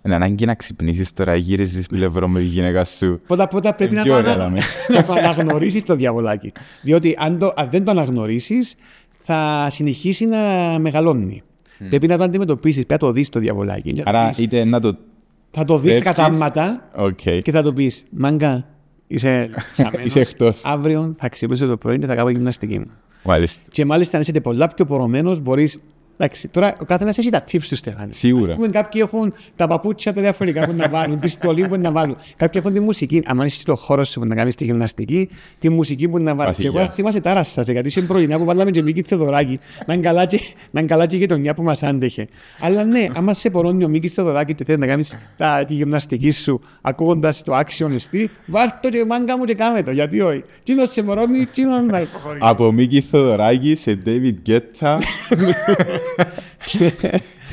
Είναι ανάγκη να ξυπνήσεις τώρα, γύριζες πλευρό με τη γυναίκα σου. Πρώτα πρέπει να το αναγνωρίσεις το διαβολάκι. Διότι αν δεν το αναγνωρίσεις, θα συνεχίσει να μεγαλώνει. Πρέπει να το αντιμετωπίσεις, πρέπει να το δεις το διαβολάκι. Άρα είτε να το. Θα το δεις κατάματα και θα το πεις, μάγκα, είσαι εκτός. Αύριο θα ξυπνήσω το πρωί και θα κάνω γυμναστική μου. Μάλιστα. Και μάλιστα αν είσαι πολλά πιο πορωμένος, μπορείς. Εντάξει, τώρα ο καθένας έχει τα tips του, Στέφανη. Σίγουρα. Ας πούμε, κάποιοι έχουν τα παπούτσια τα διαφορετικά που να βάλουν, τη στολή που να βάλουν. Κάποιοι έχουν τη μουσική. Αν είσαι στο χώρο σου που να κάνεις τη γυμναστική, τη μουσική που να βάλουν. Και εγώ θυμάσαι τάρα σας, γιατί είσαι πρωινά που βάλαμε και Μίκη Θεοδωράκη, να είναι καλά και η γειτονιά που μας άντεχε. Αλλά ναι, άμα σε πορώνει ο Μίκη Θεοδωράκη και θέλει να κάνεις τη γυμναστική σου ακούγοντας το action εστί, βάρ' το και μάγκα μου και κάμε το. Γιατί όχι. Τι να σε πορώνει, τι να υποχωρήσει. Από Μίκη Θεοδωράκη σε David Guetta.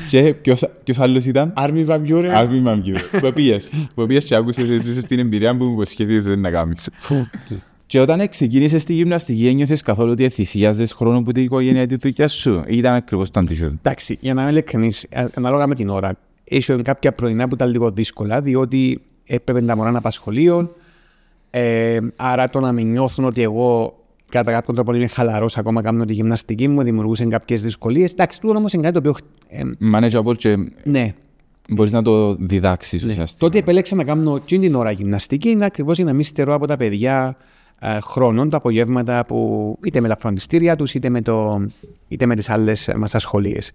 Και ποιος άλλος ήταν? Άρμιν Βαν Μπιούρεν. Που πήγες και άκουσες την εμπειρία που μου σχεδίζεσαι να κάνεις. Και όταν ξεκίνησες τη γυμναστική, ένιωθες καθόλου ότι θυσίαζες χρόνο που την οικογένεια τη δουλειά σου ή ήταν ακριβώς το αντίθετο? Εντάξει, για να είμαι ειλικρινής, ανάλογα με την ώρα, ίσως κάποια πρωινά που ήταν λίγο δύσκολα, διότι έπρεπε τα μωρά να πας σχολείο, άρα το να μην νιώθουν ότι εγώ κατά κάποιον τρόπο είμαι χαλαρός ακόμα, κάνω τη γυμναστική μου, δημιουργούσε κάποιες δυσκολίες. Εντάξει, τούτο όμως είναι κάτι το οποίο. Μάνετζα από και Ναι. μπορείς να το διδάξεις. Ναι. Τότε επέλεξα να κάνω εκείνη την ώρα γυμναστική, είναι ακριβώς για να μην στερώ από τα παιδιά χρόνων, τα απογεύματα που είτε με τα φροντιστήρια τους, είτε με τις άλλες μας ασχολίες.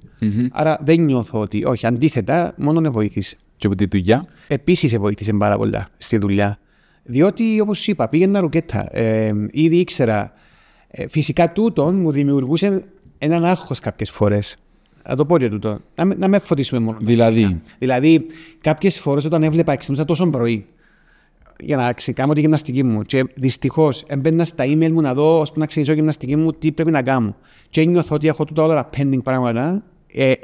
Άρα δεν νιώθω ότι, όχι, αντίθετα, μόνο με βοήθησε. Και από τη δουλειά. Επίσης βοήθησε πάρα πολλά στη δουλειά. Διότι, όπως είπα, πήγαινα ρουκέτα. Ήδη ήξερα. Φυσικά τούτον μου δημιουργούσε έναν άγχος κάποιες φορές. Θα το πω και τούτο. Να με φωτίσουμε μόνο. Δηλαδή, κάποιες φορές όταν έβλεπα ξύπνησα τόσο πρωί για να κάνω τη γυμναστική μου. Και δυστυχώς έμπαινα στα email μου να δω, ώσπου να ξεκινήσω τη γυμναστική μου, τι πρέπει να κάνω. Και ένιωθω ότι έχω τούτα όλα τα pending πράγματα.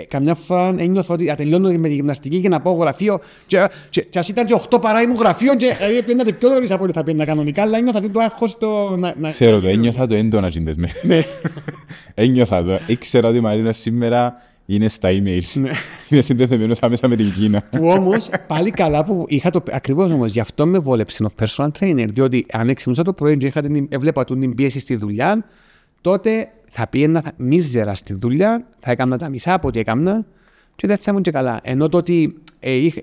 Καμιά φορά ένιωθω ότι τελειώνω με τη γυμναστική και να πάω γραφείο. Και ας ήταν και 8 παρά ήμουν γραφείο, και πήγαινα πιο νωρίς από ό,τι θα πήγαινα κανονικά, αλλά ένιωθα ότι το άγχος το. Ξέρω το, ένιωθα το έντονα συνδεσμένο. Ένιωθα το. Ήξερα ότι η Μαρίνα σήμερα είναι στα emails. Είναι συνδεδεμένος άμεσα με την Κίνα. Που όμως πάλι καλά που είχα το. Ακριβώς όμως γι' αυτό με βόλεψε ο personal trainer. Διότι αν ξυπνούσα το πρωί και έβλεπα την πίεση στη δουλειά, τότε θα πήγαινα μίζερα στη δουλειά, θα έκανα τα μισά από ό,τι έκανα και δεν θα ήμουν και καλά. Ενώ το ότι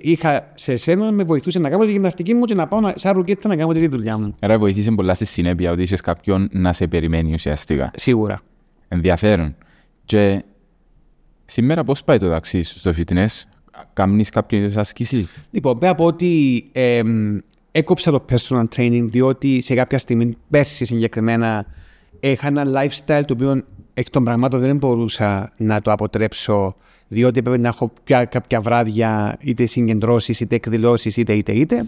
είχα σε εσένα με βοηθούσε να κάνω τη γυμναστική μου και να πάω σαν ρουκέτα να κάνω τη δουλειά μου. Άρα βοηθήσε πολλά στη συνέπεια ότι είχες κάποιον να σε περιμένει ουσιαστικά. Σίγουρα. Ενδιαφέρον. Και σήμερα πώς πάει το ταξί σου στο fitness, κάνεις κάποιες ασκήσεις? Λοιπόν, πέρα από ότι έκοψα το personal training, διότι σε κάποια στιγμή, πέρσι συγκεκριμένα, είχα ένα lifestyle το οποίο εκ των πραγμάτων δεν μπορούσα να το αποτρέψω, διότι έπρεπε να έχω κάποια βράδια είτε συγκεντρώσεις, είτε εκδηλώσεις, είτε.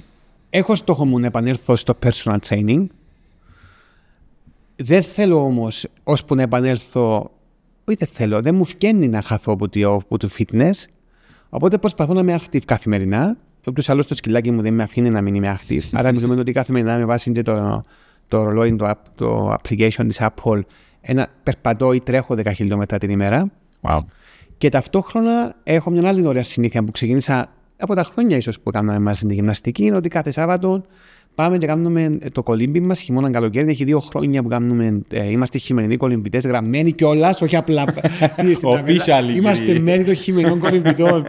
Έχω στόχο μου να επανέλθω στο personal training. Δεν θέλω όμως, ώσπου να επανέλθω, δεν μου φκένει να χαθώ από το fitness. Οπότε προσπαθώ να είμαι active καθημερινά. Ούτως άλλως το σκυλάκι μου δεν με αφήνει να μην είμαι active. Άρα νομίζω ότι καθημερινά με βάση το ρολόι, το application της Apple, περπατώ ή τρέχω 10 χιλιόμετρα την ημέρα. Wow. Και ταυτόχρονα έχω μια άλλη ωραία συνήθεια που ξεκίνησα από τα χρόνια ίσως που κάναμε μαζί στην γυμναστική, είναι ότι κάθε Σάββατο πάμε και κάνουμε το κολύμπι μας χειμώνα καλοκαίρι. Έχει 2 χρόνια που κάνουμε, είμαστε χειμερινοί κολυμπητές, γραμμένοι κιόλας, όχι απλά. Είμαστε μέλη των χειμερινών κολυμπητών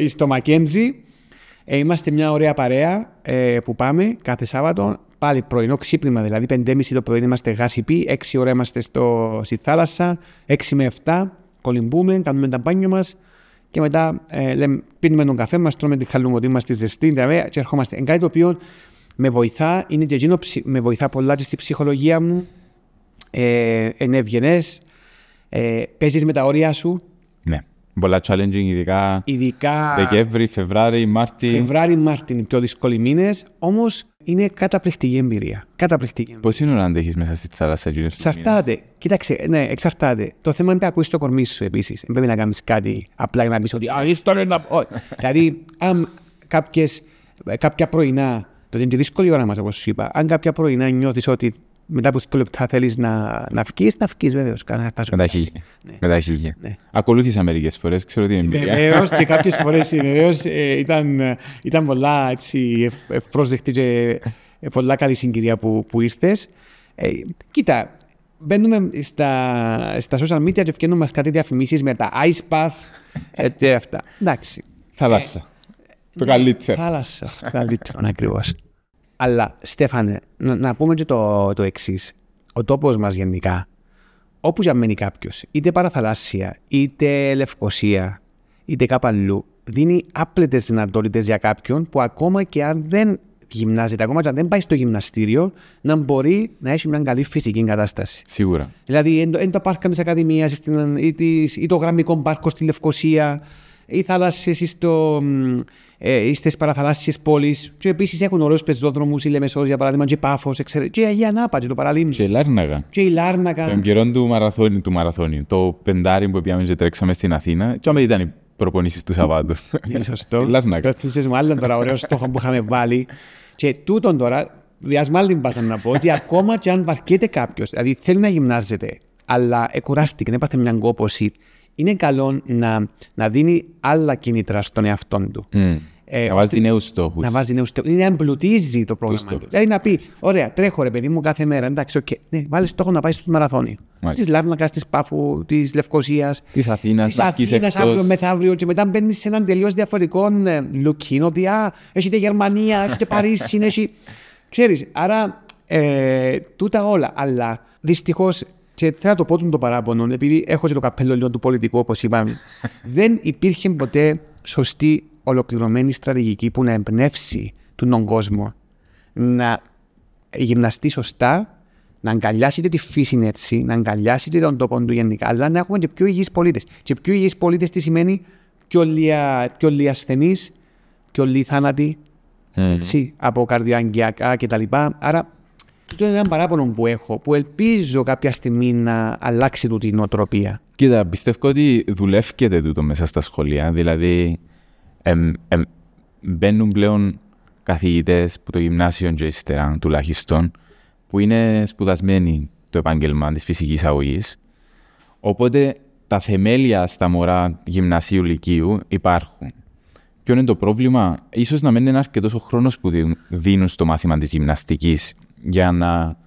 στο Μακέντζι. Είμαστε μια ωραία παρέα που πάμε κάθε Σάββατο. Πάλι πρωινό ξύπνημα, δηλαδή 5:30 το πρωί είμαστε γάσιποι, 6 ώρα είμαστε στη θάλασσα, 6 με 7 κολυμπούμε, κάνουμε τα μπάνια μας και μετά πίνουμε τον καφέ μας, τρώμε τη χαλουμωτή μας στη ζεστή και ερχόμαστε. Είναι κάτι το οποίο με βοηθά, είναι και εκείνο, με βοηθά πολλά και στη ψυχολογία μου, είναι ευγενές, παίζεις με τα όρια σου. Ναι. Πολλά challenging, ειδικά Δεκέμβρη, Φεβράρι, Μάρτι. Φεβράρι-Μάρτι είναι οι πιο δύσκολοι μήνες, όμως είναι καταπληκτική εμπειρία. Πώς είναι να αντέχεις μέσα στη θάλασσα, Γιώργο? Εξαρτάται. Κοίταξε, ναι, εξαρτάται. Το θέμα είναι να ακούσεις το κορμί σου επίσης. Δεν πρέπει να κάνεις κάτι απλά για να πεις ότι «Ίστορε να πω». Δηλαδή, αν κάποια πρωινά, το είναι και δύσκολη ώρα μας όπως σου είπα, αν κάποια πρωινά νιώθεις ότι μετά από 2 λεπτά θέλεις να βγεις βέβαιως. Με τα χίλια. Ναι. Ακολούθησα μερικές φορές, ξέρω τι είναι εμπειρία. Βεβαίως και κάποιες φορές ήταν πολλά ευπρόσδεκτη και πολλά καλή συγκυρία που ήρθες. Κοίτα, μπαίνουμε στα social media και βγαίνουν μας κάτι διαφημίσεις με τα ice bath και αυτά. Εντάξει. Θάλασσα. Το καλύτερο. Θάλασσα. Καλύτερο, ακριβώς. Αλλά, Στέφανε, να πούμε και το εξής. Ο τόπος μας γενικά, όπου για μένει κάποιος, είτε παραθαλάσσια, είτε Λευκοσία, είτε κάπου αλλού, δίνει άπλετες δυνατότητες για κάποιον που ακόμα και αν δεν γυμνάζεται, ακόμα και αν δεν πάει στο γυμναστήριο, να μπορεί να έχει μια καλή φυσική κατάσταση. Σίγουρα. Δηλαδή, είναι τα πάρκα της Ακαδημίας ή το γραμμικό πάρκο στη Λευκοσία, ή θάλασσες ή στις παραθαλάσσιες πόλεις. Και επίσης έχουν ωραίους πεζόδρομους, η Λεμεσός για παράδειγμα, και Πάφος, και η Αγία Νάπα, και το Παραλίμνη. Και η Λάρνακα. Τον καιρό του μαραθώνιου. Το πεντάρι που πήγαμε και τρέξαμε στην Αθήνα, και όμως ήταν οι προπονήσεις του Σαββάτου. Είναι σωστό. Το θυμίσες μου άλλον τώρα ωραίο στόχο που είχαμε βάλει. Και τούτον τώρα, διασμάλλην πάσαν να πω, ότι ακόμα και αν βαρκέται κάποιος, δηλαδή θέλει να γυμνάζεται, αλλά εκουράστηκε, έπαθε μια κόπωση, είναι καλό να δίνει άλλα κίνητρα στον εαυτόν του. Να βάζει νέους στόχους. Να βάζει νέους στόχους. Να εμπλουτίζει το πρόγραμμα του. Δηλαδή να πει: ωραία, τρέχω ρε παιδί μου κάθε μέρα. Εντάξει, okay. Ναι, βάλει στόχο να πάει στο μαραθώνιο. Τη Λάρνακα, τη Πάφου, τη Λευκοσία, τη Αθήνα, αύριο μεθαύριο. Και μετά μπαίνει σε έναν τελείως διαφορετικό λουκίνο. Ότι έχετε Γερμανία, έχετε Παρίσι, έχει. Ξέρεις, άρα τούτα όλα. Αλλά δυστυχώς. Και θέλω να το πω το παράπονο, επειδή έχω και το καπέλο λίγο του πολιτικού, όπως είπαμε, δεν υπήρχε ποτέ σωστή ολοκληρωμένη στρατηγική που να εμπνεύσει τον κόσμο να γυμναστεί σωστά, να αγκαλιάσετε τη φύση έτσι, να αγκαλιάσετε τον τόπο του γενικά, αλλά να έχουμε και πιο υγιείς πολίτες. Και πιο υγιείς πολίτες τι σημαίνει? Πιο λίγοι ασθενείς, πιο λίγοι θάνατοι από καρδιοαγγειακά κτλ. Άρα, αυτό είναι ένα παράπονο που έχω, που ελπίζω κάποια στιγμή να αλλάξει τούτη η νοοτροπία. Κοίτα, πιστεύω ότι δουλεύκεται τούτο μέσα στα σχολεία. Δηλαδή, μπαίνουν πλέον καθηγητές που το γυμνάσιο και ύστερα, τουλάχιστον, που είναι σπουδασμένοι το επάγγελμα της φυσικής αγωγής. Οπότε, τα θεμέλια στα μωρά γυμνασίου λυκείου υπάρχουν. Ποιο είναι το πρόβλημα? Ίσως να μην είναι αρκετός ο χρόνος που δίνουν στο μάθημα της γυμναστικής για να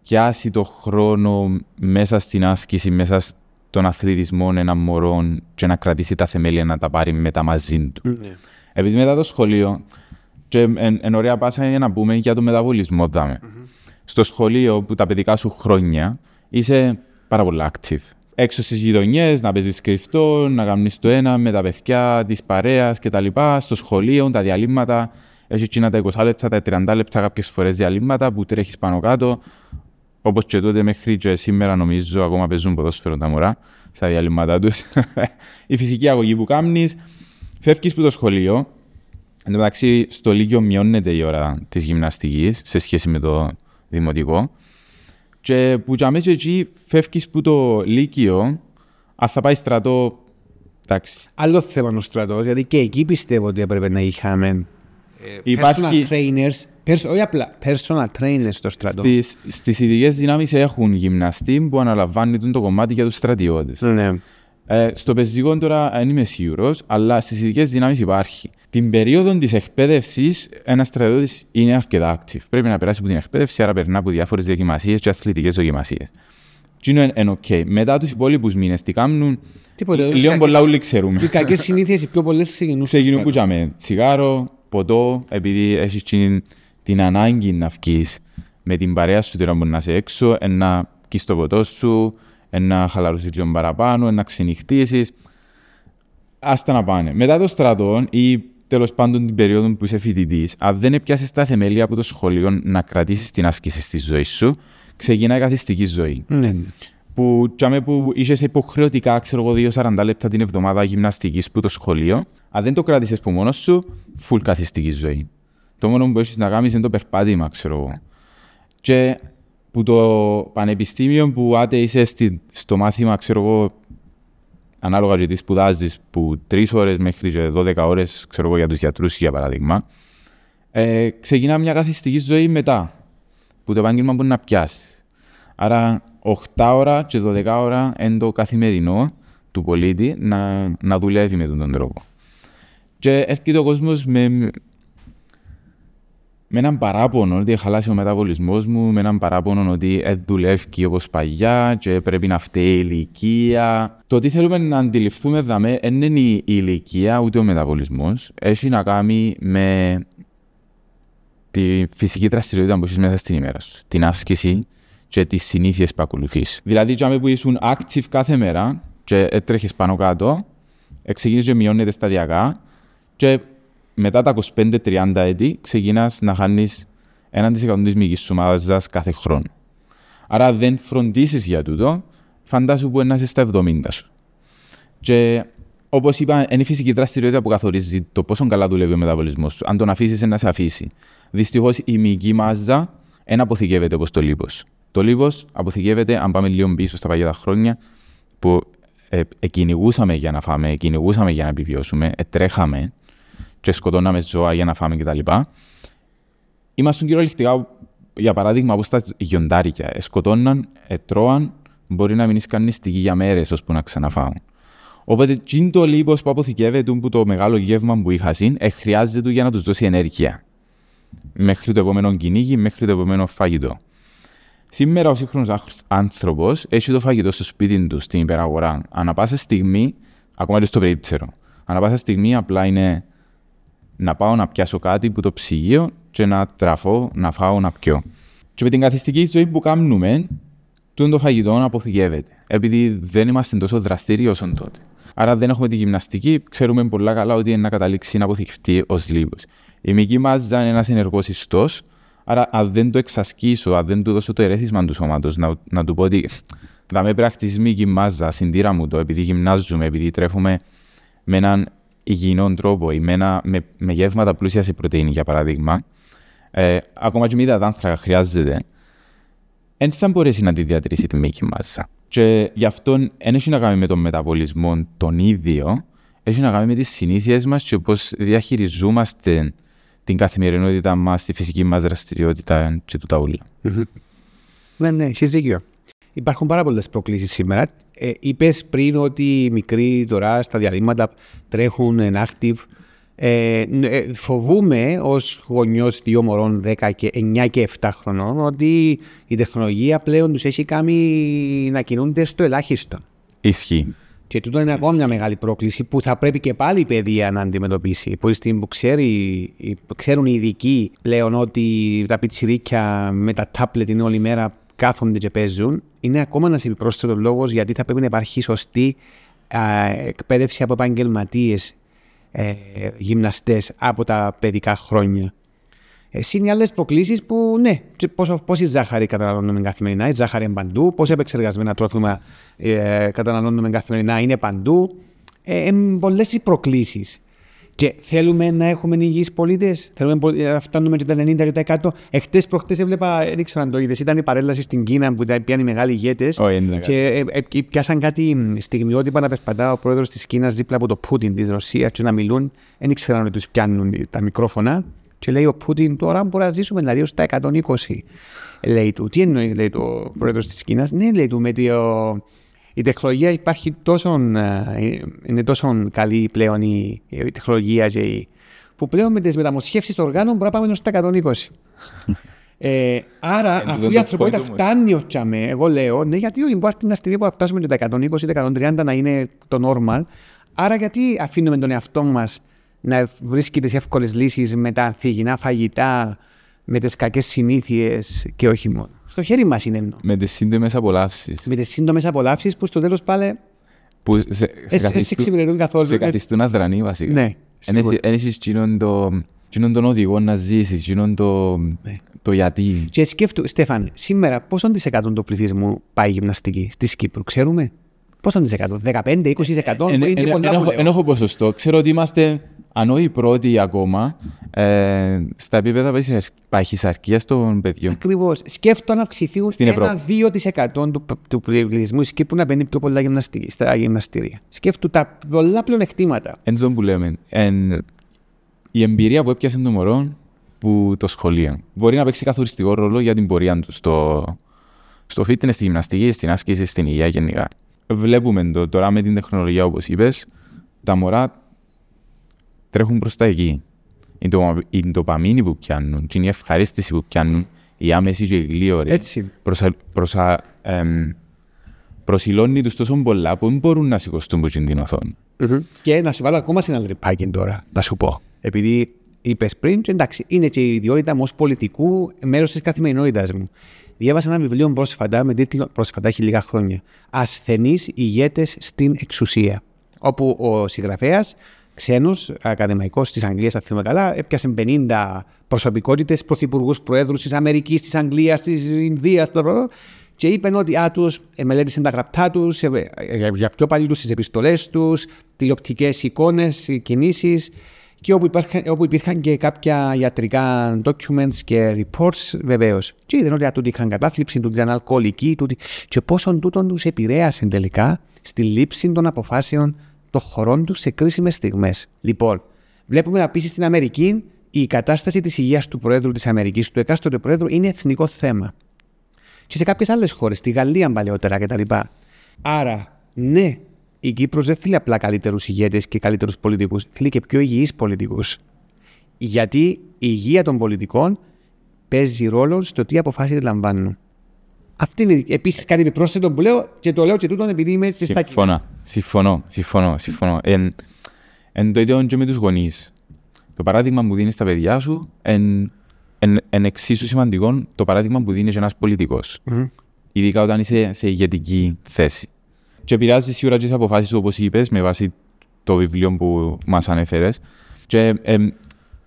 πιάσει το χρόνο μέσα στην άσκηση, μέσα στον αθλητισμό έναν μωρό και να κρατήσει τα θεμέλια να τα πάρει μετά μαζί του. Επειδή μετά το σχολείο, και εν ωραία πάσα είναι να πούμε για το μεταβολισμό. Στο σχολείο που τα παιδικά σου χρόνια είσαι πάρα πολύ active. Έξω στις γειτονιές, να παίζεις κρυφτό, να κάνεις το ένα με τα παιδιά της παρέας κτλ. Στο σχολείο, τα διαλύματα. Έχει εκείνα τα 20 λεπτά, τα 30 λεπτά κάποιες φορές διαλύματα που τρέχεις πάνω κάτω. Όπως και τότε μέχρι και σήμερα νομίζω ακόμα παίζουν ποδόσφαιρο τα μωρά στα διαλύματά τους. Η φυσική αγωγή που κάνεις, φεύγεις από το σχολείο. Εν τω μεταξύ, στο Λύκειο μειώνεται η ώρα της γυμναστικής σε σχέση με το δημοτικό. Και που για μέσα εκεί φεύγεις από το Λύκειο, αν θα πάει στρατό, εντάξει. Άλλο θέμα είναι ο στρατός, γιατί και εκεί πιστεύω ότι έπρεπε να είχαμε personal trainers, όχι απλά personal trainers στο στρατό. Στις ειδικές δυνάμεις έχουν γυμναστή που αναλαμβάνει το κομμάτι για τους στρατιώτες. Ναι. Στο πεζικό τώρα δεν είμαι σίγουρος, αλλά στις ειδικές δυνάμεις υπάρχει. Την περίοδο της εκπαίδευσης, ένας στρατιώτης είναι αρκετά active. Πρέπει να περάσει από την εκπαίδευση, άρα περνά από διάφορες δοκιμασίες και αθλητικές δοκιμασίες. Τι είναι ok. Μετά τους υπόλοιπους μήνες τι κάνουν, λίγο πολλά όλοι ξέρουμε. Οι κακές συνήθειες, οι πιο πολλές ξεκινούν που είχαμε τσιγάρο, ποτό, επειδή έχεις την ανάγκη να βγεις με την παρέα σου τώρα που να είσαι έξω, να βγεις το ποτό σου, να χαλαρώσεις λίγο παραπάνω, να ξενυχτήσεις. Άστα να πάνε. Μετά το στρατό ή τέλος πάντων την περίοδο που είσαι φοιτητής, αν δεν πιάσεις τα θεμέλια από το σχολείο να κρατήσεις την άσκηση στη ζωή σου, ξεκινάει η καθιστική ζωή. Που είσαι υποχρεωτικά, ξέρω εγώ, 2-40 λεπτά την εβδομάδα γυμναστικής που το σχολείο, αν δεν το κράτησες που μόνος σου, full καθιστική ζωή. Το μόνο που έχεις να κάνεις είναι το περπάτημα, ξέρω εγώ. Και που το πανεπιστήμιο που άτε είσαι στο μάθημα, ξέρω εγώ, ανάλογα και τι σπουδάζεις, που 3 ώρες μέχρι και 12 ώρες, ξέρω εγώ, για τους γιατρούς, για παράδειγμα, ξεκινά μια καθιστική ζωή μετά, που το επάγγελμα μπορεί να πιάσει. Άρα, 8 ώρα και 12 ώρα είναι το καθημερινό του πολίτη να δουλεύει με τον τρόπο. Και έρχεται ο κόσμος με έναν παράπονο ότι χαλάσει ο μεταβολισμός μου, με έναν παράπονο ότι δουλεύει όπως παλιά και πρέπει να φταίει η ηλικία. Το τι θέλουμε να αντιληφθούμε δαμέ δεν είναι η ηλικία ούτε ο μεταβολισμός. Έχει να κάνει με τη φυσική δραστηριότητα που έχεις μέσα στην ημέρα σου, την άσκηση και τις συνήθειες που ακολουθείς. Δηλαδή, για που ήσουν active κάθε μέρα και τρέχεις πάνω κάτω, ξεκινείς και μειώνεται σταδιακά και μετά τα 25-30 έτη ξεκινάς να χάνεις 1% της μυϊκής σου μάζας κάθε χρόνο. Άρα δεν φροντίσεις για τούτο, φαντάσου που είσαι στα 70 σου. Και όπως είπα, είναι η φυσική δραστηριότητα που καθορίζει το πόσο καλά δουλεύει ο μεταβολισμός σου. Αν τον αφήσεις, να σε αφήσει. Δυστυχώς η μυϊκή μάζα δεν αποθηκεύεται όπως το λίπος. Το λίπος αποθηκεύεται, αν πάμε λίγο πίσω στα παλιά χρόνια, που κυνηγούσαμε για να φάμε, κυνηγούσαμε για να επιβιώσουμε, τρέχαμε και σκοτώναμε ζώα για να φάμε κτλ. Ήμασταν κυριολεκτικά, για παράδειγμα, όπως τα γιοντάρικια. Σκοτώναν, τρώαν, μπορεί να μην είσαι κανείς για μέρες ώσπου να ξαναφάουν. Οπότε, τι το λίπος που αποθηκεύεται που το μεγάλο γεύμα που είχα χρειάζεται για να τους δώσει ενέργεια. Μέχρι το επόμενο κυνήγι, μέχρι το επόμενο φαγητό. Σήμερα ο σύγχρονος άνθρωπος έχει το φαγητό στο σπίτι του, στην υπεραγορά. Ανά πάσα στιγμή, ακόμα και στο περίπτερο. Ανά πάσα στιγμή απλά είναι να πάω να πιάσω κάτι που το ψυγείο και να τραφώ, να φάω, να πιω. Και με την καθιστική ζωή που κάνουμε, το φαγητό αποθηκεύεται. Επειδή δεν είμαστε τόσο δραστήριοι όσο τότε. Άρα δεν έχουμε τη γυμναστική, ξέρουμε πολύ καλά ότι είναι να καταλήξει να αποθηκευτεί ως λίπος. Η μυϊκή μάζα είναι ένας ενεργός ιστός, άρα αν δεν το εξασκήσω, αν δεν του δώσω το ερέθισμα του σώματος, να του πω ότι θα με πρακτήσει μυϊκή μάζα, συντήρα μου το, επειδή γυμνάζουμε, επειδή τρέφουμε με έναν υγιεινό τρόπο ή με γεύματα πλούσια σε πρωτεΐνη, για παράδειγμα, ακόμα και με υδατάνθρακα χρειάζεται, δεν θα μπορέσει να τη διατηρήσει τη μυϊκή μάζα. Και γι' αυτό δεν έχει να κάνει με τον μεταβολισμό τον ίδιο, έχει να κάνει με τις συνήθειες μας και πώς διαχειριζόμαστε την καθημερινότητά μας, τη φυσική μας δραστηριότητα και τούτα όλα. Ναι, έχεις δίκιο. Υπάρχουν πάρα πολλές προκλήσεις σήμερα. Είπες πριν ότι οι μικροί τώρα στα διαλύματα τρέχουν inactive. Φοβούμαι ως γονιός 2 μωρών 9 και 7 χρονών ότι η τεχνολογία πλέον τους έχει κάνει να κινούνται στο ελάχιστο. Ισχύει. Και τούτο είναι ακόμα μια μεγάλη πρόκληση που θα πρέπει και πάλι η παιδεία να αντιμετωπίσει. Που ξέρουν οι ειδικοί πλέον ότι τα πιτσιρίκια με τα τάπλετ είναι όλη μέρα κάθονται και παίζουν, είναι ακόμα ένας επιπρόσθετος λόγος γιατί θα πρέπει να υπάρχει σωστή εκπαίδευση από επαγγελματίες γυμναστές από τα παιδικά χρόνια. Είναι άλλες προκλήσεις που, ναι, πόση ζάχαρη καταναλώνουμε καθημερινά, η ζάχαρη είναι παντού, πόσα επεξεργασμένα τρόφιμα καταναλώνουμε καθημερινά είναι παντού. Πολλές οι προκλήσεις. Και θέλουμε να έχουμε υγιείς πολίτες, θέλουμε να φτάνουμε και τα 90%. Εχθές προχτές έβλεπα, δεν ξέρω αν το είδες, ήταν η παρέλαση στην Κίνα που πιάνει μεγάλοι ηγέτες. Και πιάσαν κάτι στιγμιότυπα να περπατά ο πρόεδρος της Κίνας δίπλα από το Πούτιν της Ρωσίας και να μιλούν. Δεν ήξεραν ότι τους πιάνουν τα μικρόφωνα. Και λέει ο Πούτιν, τώρα μπορεί να ζήσουμε δηλαδή ως τα 120. Λέει του, τι εννοεί, λέει το πρόεδρος της Κίνας. Ναι, λέει του, με η τεχνολογία υπάρχει είναι τόσο καλή πλέον η τεχνολογία που πλέον με τις μεταμοσχεύσεις των οργάνων μπορεί να πάμε στα 120. Άρα, αφού η ανθρωπότητα φτάνει ως τσάμε, εγώ λέω, ναι, γιατί υπάρχει μια στιγμή που θα φτάσουμε τα 120 ή τα 130 να είναι το normal. Άρα, γιατί αφήνουμε τον εαυτό μας να βρίσκει τις εύκολες λύσεις με τα ανθυγιεινά φαγητά, με τις κακές συνήθειες και όχι μόνο. Στο χέρι μας είναι εννοώ. Με τις σύντομες απολαύσεις. Με τις σύντομες απολαύσεις που στο τέλος πάλι σε καθιστούν αδρανή βασικά. Ναι, εν έχεις εκείνον τον οδηγό να ζήσεις, εκείνον το γιατί. Και σκέφτομαι, Στέφαν, σήμερα πόσον της εκατόν του πληθυσμού πάει γυμναστική στη Κύπρου, ξέρουμε? Πόσον της εκατόν, 15-20%? Εν έχω ποσοστό. Ξέρω ότι είμαστε, αν όχι πρώτοι ακόμα, στα επίπεδα παχυσαρκίας των παιδιών. Ακριβώς. Σκέφτομαι να αυξηθούν 1-2% του πληθυσμού της Κύπρου να μπαίνει πιο πολλά στα γυμναστήρια. Σκέφτομαι τα πολλά πλεονεκτήματα. Εν τω που λέμε, η εμπειρία που έπιασε το μωρό που το σχολείο μπορεί να παίξει καθοριστικό ρόλο για την πορεία του στο fitness, στη γυμναστική, στην άσκηση, στην υγεία γενικά. Βλέπουμε τώρα με την τεχνολογία, όπως είπες, τα μωρά τρέχουν προς τα εκεί. Η ντοπαμίνη που πιάνουν, η ευχαρίστηση που πιάνουν, η άμεση και η γλύωρη, προσιλώνει τους τόσο πολλά που δεν μπορούν να σηκωστούν από την οθόνη. Και να σου βάλω ακόμα σε ένα τρυπάκι τώρα, να σου πω. Επειδή είπες πριν, εντάξει, είναι και η ιδιότητα μου ως πολιτικού μέρος της καθημερινότητας μου. Διάβασα ένα βιβλίο πρόσφατα με τίτλο, πρόσφατα έχει λίγα χρόνια, «Ασθενείς ηγέτες στην εξουσία», όπου ο συγγραφέας, ξένος, ακαδημαϊκός της Αγγλίας, αν θυμάμαι καλά, έπιασε 50 προσωπικότητες, πρωθυπουργούς, προέδρους της Αμερικής, της Αγγλίας, της Ινδίας, και είπαν ότι τους μελέτησαν τα γραπτά τους, για πιο παλιούς τις επιστολές τους, τηλεοπτικές εικόνες, κινήσεις, και όπου υπήρχαν και κάποια ιατρικά documents και reports, βεβαίως. Και είδαν ότι τούτοι είχαν κατάθλιψη, τούτοι ήταν αλκοολικοί, και πόσον τούτον τους επηρέασε τελικά στη λήψη των αποφάσεων των χωρών τους σε κρίσιμες στιγμές. Λοιπόν, βλέπουμε επίσης στην Αμερική η κατάσταση της υγείας του Προέδρου της Αμερικής, του εκάστοτε Προέδρου, είναι εθνικό θέμα. Και σε κάποιες άλλες χώρες, στη Γαλλία παλαιότερα κτλ. Άρα, ναι, η Κύπρος δεν θέλει απλά καλύτερους ηγέτες και καλύτερους πολιτικούς, θέλει και πιο υγιείς πολιτικούς. Γιατί η υγεία των πολιτικών παίζει ρόλο στο τι αποφάσεις λαμβάνουν. Αυτή είναι επίσης κάτι επιπρόσθετο που λέω και το λέω και τούτον επειδή είμαι στα κοινά. Συμφωνώ. Εν το ίδιο και με τους γονείς. Το παράδειγμα που δίνεις στα παιδιά σου εν εξίσου σημαντικό το παράδειγμα που δίνει ένας πολιτικός. Ειδικά όταν είσαι σε ηγετική θέση. Και επηρεάζει σίγουρα τις αποφάσεις του, όπως είπες, με βάση το βιβλίο που μας ανέφερες. Και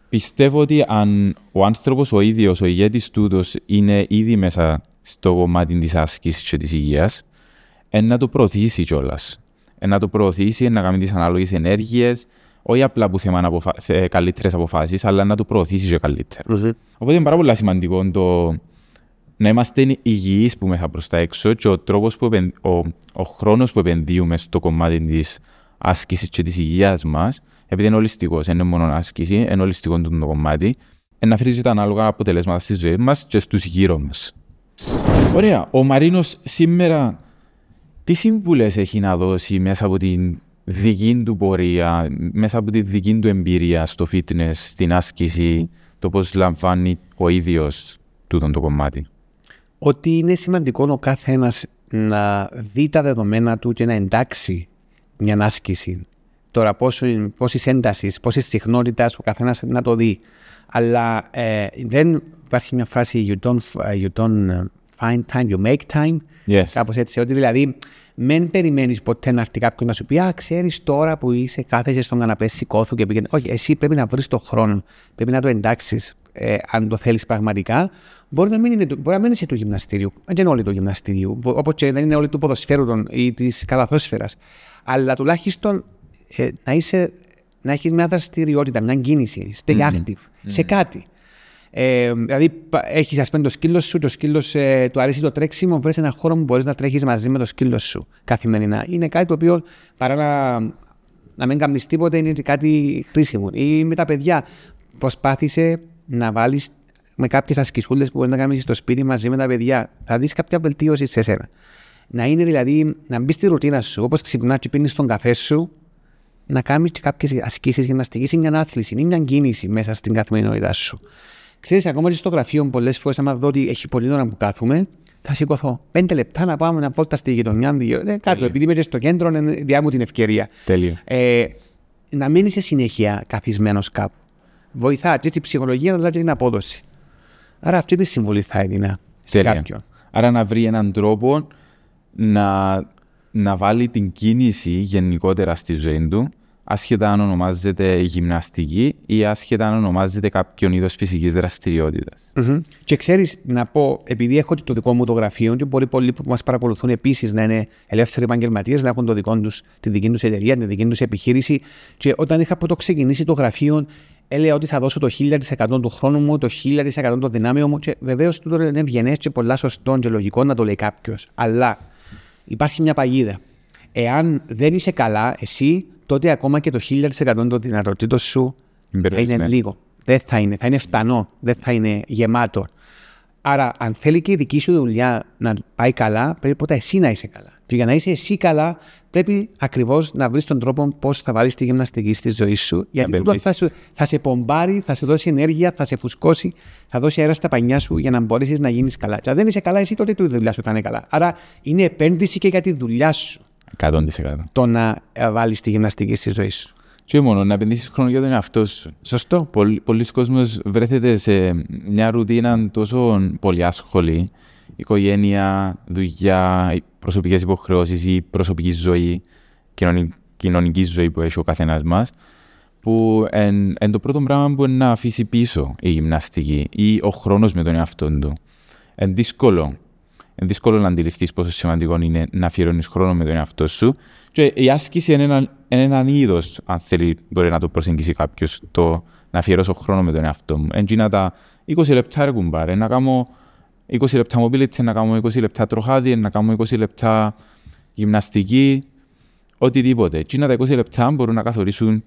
πιστεύω ότι αν ο άνθρωπος ο ίδιος, ο ηγέτης τούτος, είναι ήδη μέσα στο κομμάτι της άσκησης και της υγείας, να το προωθήσει κιόλας. Να το προωθήσει, να κάνει τις ανάλογες ενέργειες, όχι απλά που θέμα καλύτερες αποφάσεις, αλλά να το προωθήσει και καλύτερα. Οπότε είναι πάρα πολύ σημαντικό να είμαστε υγιείς που μέσα προς τα έξω και ο χρόνος που επενδύουμε στο κομμάτι της άσκησης και της υγείας μας, επειδή είναι ολιστικός, είναι μόνο άσκηση, είναι ολιστικό το κομμάτι, να φέρει τα ανάλογα αποτελέσματα στη ζωή μας και στους γύρω μας. Ωραία. Ο Μαρίνος σήμερα τι συμβουλές έχει να δώσει μέσα από την δική του πορεία, μέσα από τη δική του εμπειρία στο fitness, στην άσκηση, το πώς λαμβάνει ο ίδιος τούτον το κομμάτι? Ότι είναι σημαντικό ο κάθε ένας να δει τα δεδομένα του και να εντάξει μια άσκηση. Τώρα πόσης έντασης, πόσης συχνότητας ο καθένας να το δει. Αλλά δεν υπάρχει μια φράση you don't find time, you make time. Yes. Κάπως έτσι, ότι δηλαδή μην περιμένεις ποτέ να έρθει κάποιον να σου πει ξέρεις τώρα που είσαι κάθεσαι στον καναπέ σηκώθου και πήγαινε. Όχι, εσύ πρέπει να βρεις τον χρόνο, πρέπει να το εντάξεις αν το θέλεις πραγματικά. Μπορεί να μην είσαι του γυμναστήριου, δεν είναι όλοι του γυμναστήριου, όπως και δεν είναι όλοι του ποδοσφαίρου ή της καλαθόσφαιρας. Αλλά τουλάχιστον να έχεις μια δραστηριότητα, μια κίνηση, stay active σε κάτι. Δηλαδή, έχεις ας πούμε το σκύλο σου, του αρέσει το τρέξιμο, βρες έναν χώρο που μπορείς να τρέχεις μαζί με το σκύλο σου καθημερινά. Είναι κάτι το οποίο παρά να μην κάνεις τίποτα, είναι κάτι χρήσιμο. Ή με τα παιδιά, προσπάθησε να βάλεις με κάποιες ασκησούλες που μπορείς να κάνεις στο σπίτι μαζί με τα παιδιά. Θα δεις κάποια βελτίωση σε σένα. Να είναι δηλαδή, να μπεις στη ρουτίνα σου, όπως ξυπνάς και πίνεις τον καφέ σου, να κάνεις κάποιες ασκήσεις γυμναστικής ή μια άθληση ή μια κίνηση μέσα στην καθημερινότητά σου. Ξέρεις, ακόμα και στο γραφείο, πολλές φορές, άμα δω ότι έχει πολλή ώρα που κάθομαι, θα σηκωθώ 5 λεπτά να πάμε να βόλτα στη γειτονιά. Κάτω, επειδή είμαι και στο κέντρο, είναι διά μου την ευκαιρία. Τέλειο. Να μην είσαι συνέχεια καθισμένος κάπου. Βοηθά και την ψυχολογία, αλλά και την απόδοση. Άρα αυτή τη συμβουλή θα έδινα σε κάποιον. Άρα να βρει έναν τρόπο να βάλει την κίνηση γενικότερα στη ζωή του, άσχετα αν ονομάζεται γυμναστική ή άσχετα αν ονομάζεται κάποιον είδος φυσικής δραστηριότητας. Και ξέρεις, να πω, επειδή έχω το δικό μου το γραφείο και μπορεί πολλοί που μας παρακολουθούν επίσης να είναι ελεύθεροι επαγγελματίες, να έχουν τη δική τους εταιρεία, τη δική τους επιχείρηση. Και όταν είχα πρώτο ξεκινήσει το γραφείο, έλεγα ότι θα δώσω το 1000% του χρόνου μου, το 1000% των δυνάμεων μου. Και βεβαίως τούτο είναι ευγενές και πολλά σωστό και λογικό να το λέει κάποιος. Αλλά υπάρχει μια παγίδα. Εάν δεν είσαι καλά, εσύ, τότε ακόμα και το 1000% των δυνατοτήτων σου θα είναι λίγο. Δεν θα είναι φτανό, δεν θα είναι γεμάτο. Άρα, αν θέλει και η δική σου δουλειά να πάει καλά, πρέπει πρώτα εσύ να είσαι καλά. Και για να είσαι εσύ καλά, πρέπει ακριβώς να βρεις τον τρόπο πώς θα βάλεις τη γυμναστική στη ζωή σου. Γιατί τούτο θα σε πομπάρει, θα σε δώσει ενέργεια, θα σε φουσκώσει, θα δώσει αέρα στα πανιά σου για να μπορέσεις να γίνεις καλά. Και αν δεν είσαι καλά, εσύ τότε η δουλειά σου θα είναι καλά. Άρα, είναι επένδυση και για τη δουλειά σου. 100%. Το να βάλεις τη γυμναστική στη ζωή σου. Και μόνο να επενδύσεις χρόνο για τον εαυτό σου. Σωστό. Πολλοί κόσμος βρέθεται σε μια ρουτίνα τόσο πολύ άσχολη. Οικογένεια, δουλειά, προσωπικές υποχρεώσεις ή προσωπική ζωή, κοινωνική ζωή που έχει ο καθένας μας, που είναι το πρώτο πράγμα που είναι να αφήσει πίσω η γυμναστική ή ο χρόνος με τον εαυτό του. Είναι δύσκολο να αντιληφθείς πόσο σημαντικό είναι να αφιερώνεις χρόνο με τον εαυτό σου. Και η άσκηση είναι έναν είδος, αν θέλει, μπορεί να το προσεγγίσει κάποιος, το να αφιερώσω χρόνο με τον εαυτό μου. Έτσι τα 20 λεπτά ρε κουμπάρε, να κάνω 20 λεπτά mobility, να κάνω 20 λεπτά τροχάδι, να κάνω 20 λεπτά γυμναστική, οτιδήποτε. Έτσι τα 20 λεπτά μπορούν να καθορίσουν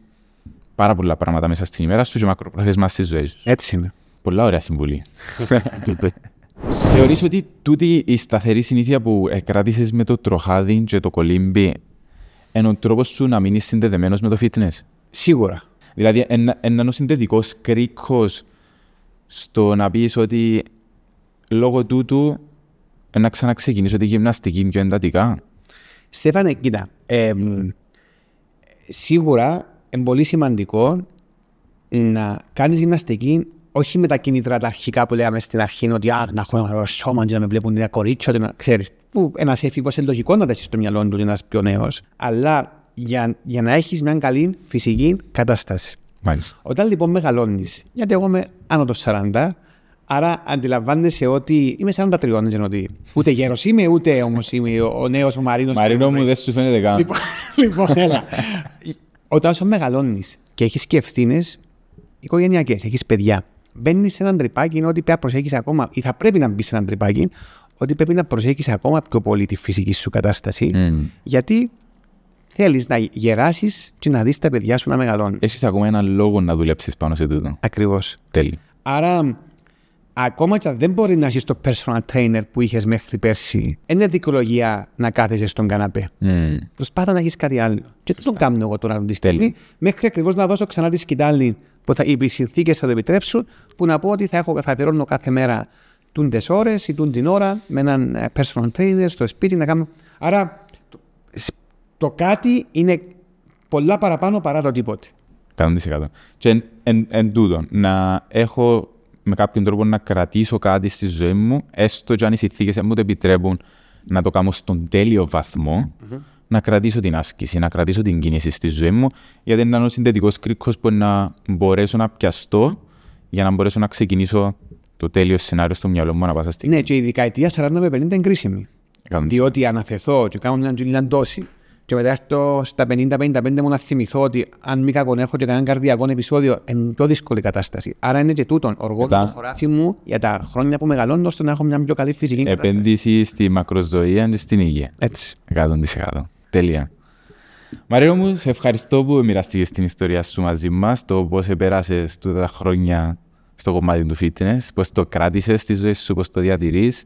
πάρα πολλά πράγματα μέσα στην ημέρα σου και μακροπρόθεσμα στη ζωή σου. Έτσι είναι. Πολλά ωραία συμβουλή. Θεωρείς ότι τούτη η σταθερή συνήθεια που κράτησες με το τροχάδι και το κολύμπι Εν ο τρόπος σου να μείνεις συνδεδεμένος με το fitness. Σίγουρα. Δηλαδή, έναν συνδετικός κρίκος στο να πεις ότι λόγω τούτου να ξαναξεκινήσω τη γυμναστική πιο εντατικά. Στέφανε, κοίτα, σίγουρα είναι πολύ σημαντικό να κάνεις γυμναστική όχι με τα κίνητρα τα αρχικά που λέγαμε στην αρχή, ότι να έχω ένα σώμα και να με βλέπουν μια κορίτσια, να ξέρεις, που ένας έφηβος είναι λογικό να τέσεις στο μυαλό του ένας πιο νέος, αλλά για να έχεις μια καλή φυσική κατάσταση. Μάλιστα. Όταν λοιπόν μεγαλώνεις, γιατί εγώ είμαι άνω των 40, άρα αντιλαμβάνεσαι ότι είμαι 43, δεν ξέρω ότι ούτε γέρος είμαι, ούτε όμως είμαι ο νέος ο Μαρίνος. Μαρίνο μου, δεν σου φαίνεται καν. Λοιπόν, έλα. Όταν όσο μεγαλώνεις και έχεις και ευθύνες οικογενειακές, έχεις παιδιά, μπαίνεις σε έναν τρυπάκι, είναι ότι πρέπει να προσέχεις ακόμα, ή θα πρέπει να μπεις σε έναν τρυπάκι, ότι πρέπει να προσέχεις ακόμα πιο πολύ τη φυσική σου κατάσταση, γιατί θέλεις να γεράσεις και να δεις τα παιδιά σου να μεγαλώνουν. Έχεις ακόμα έναν λόγο να δουλέψεις πάνω σε τούτο. Ακριβώς. Τέλει. Άρα, ακόμα και αν δεν μπορεί να έχεις το personal trainer που είχες μέχρι πέρσι, είναι δικαιολογία να κάθεσαι στον καναπέ. Προσπάθα να έχεις κάτι άλλο. Και το κάνω εγώ τώρα τη στιγμή, μέχρι ακριβώς να δώσω ξανά τη σκητάλη που οι συνθήκες θα το επιτρέψουν, που να πω ότι θα αφιερώνω κάθε μέρα τούντες ώρες ή τούν την ώρα με έναν personal trainer στο σπίτι να κάνω. Άρα, το κάτι είναι πολλά παραπάνω παρά το τίποτε. 100%. Και εν τούτο, να έχω με κάποιον τρόπο να κρατήσω κάτι στη ζωή μου, έστω και αν οι συνθήκες μου το επιτρέπουν να το κάνω στον τέλειο βαθμό, να κρατήσω την άσκηση, να κρατήσω την κίνηση στη ζωή μου, γιατί είναι ένας συνδετικός κρίκος που να μπορέσω να πιαστώ για να μπορέσω να ξεκινήσω το τέλειο σενάριο στο μυαλό μου να πάσα στιγμή. Ναι, και η δεκαετία 40 με 50 είναι κρίσιμη. Διότι αν αφαιθώ και κάνω μια τζουλιαντώση, και μετά έρθω στα 50-55 μου να θυμηθώ ότι αν μη κακονεύω και κανέναν καρδιακό επεισόδιο, είναι πιο δύσκολη κατάσταση. Άρα είναι και τούτον οργό το χωράφι μου για τα χρόνια που μεγαλώνω, ώστε να έχω μια πιο καλή φυσική κατάσταση. Επένδυση στη μακροζωία και στην υγεία. Έτσι. 100%. Τέλεια. Μαρίνο μου, σε ευχαριστώ που μοιραστήκες την ιστορία σου μαζί μας, το πώς επέρασες τούτα τα χρόνια στο κομμάτι του fitness, πώς το κράτησες στη ζωή σου, πώς το διατηρείς.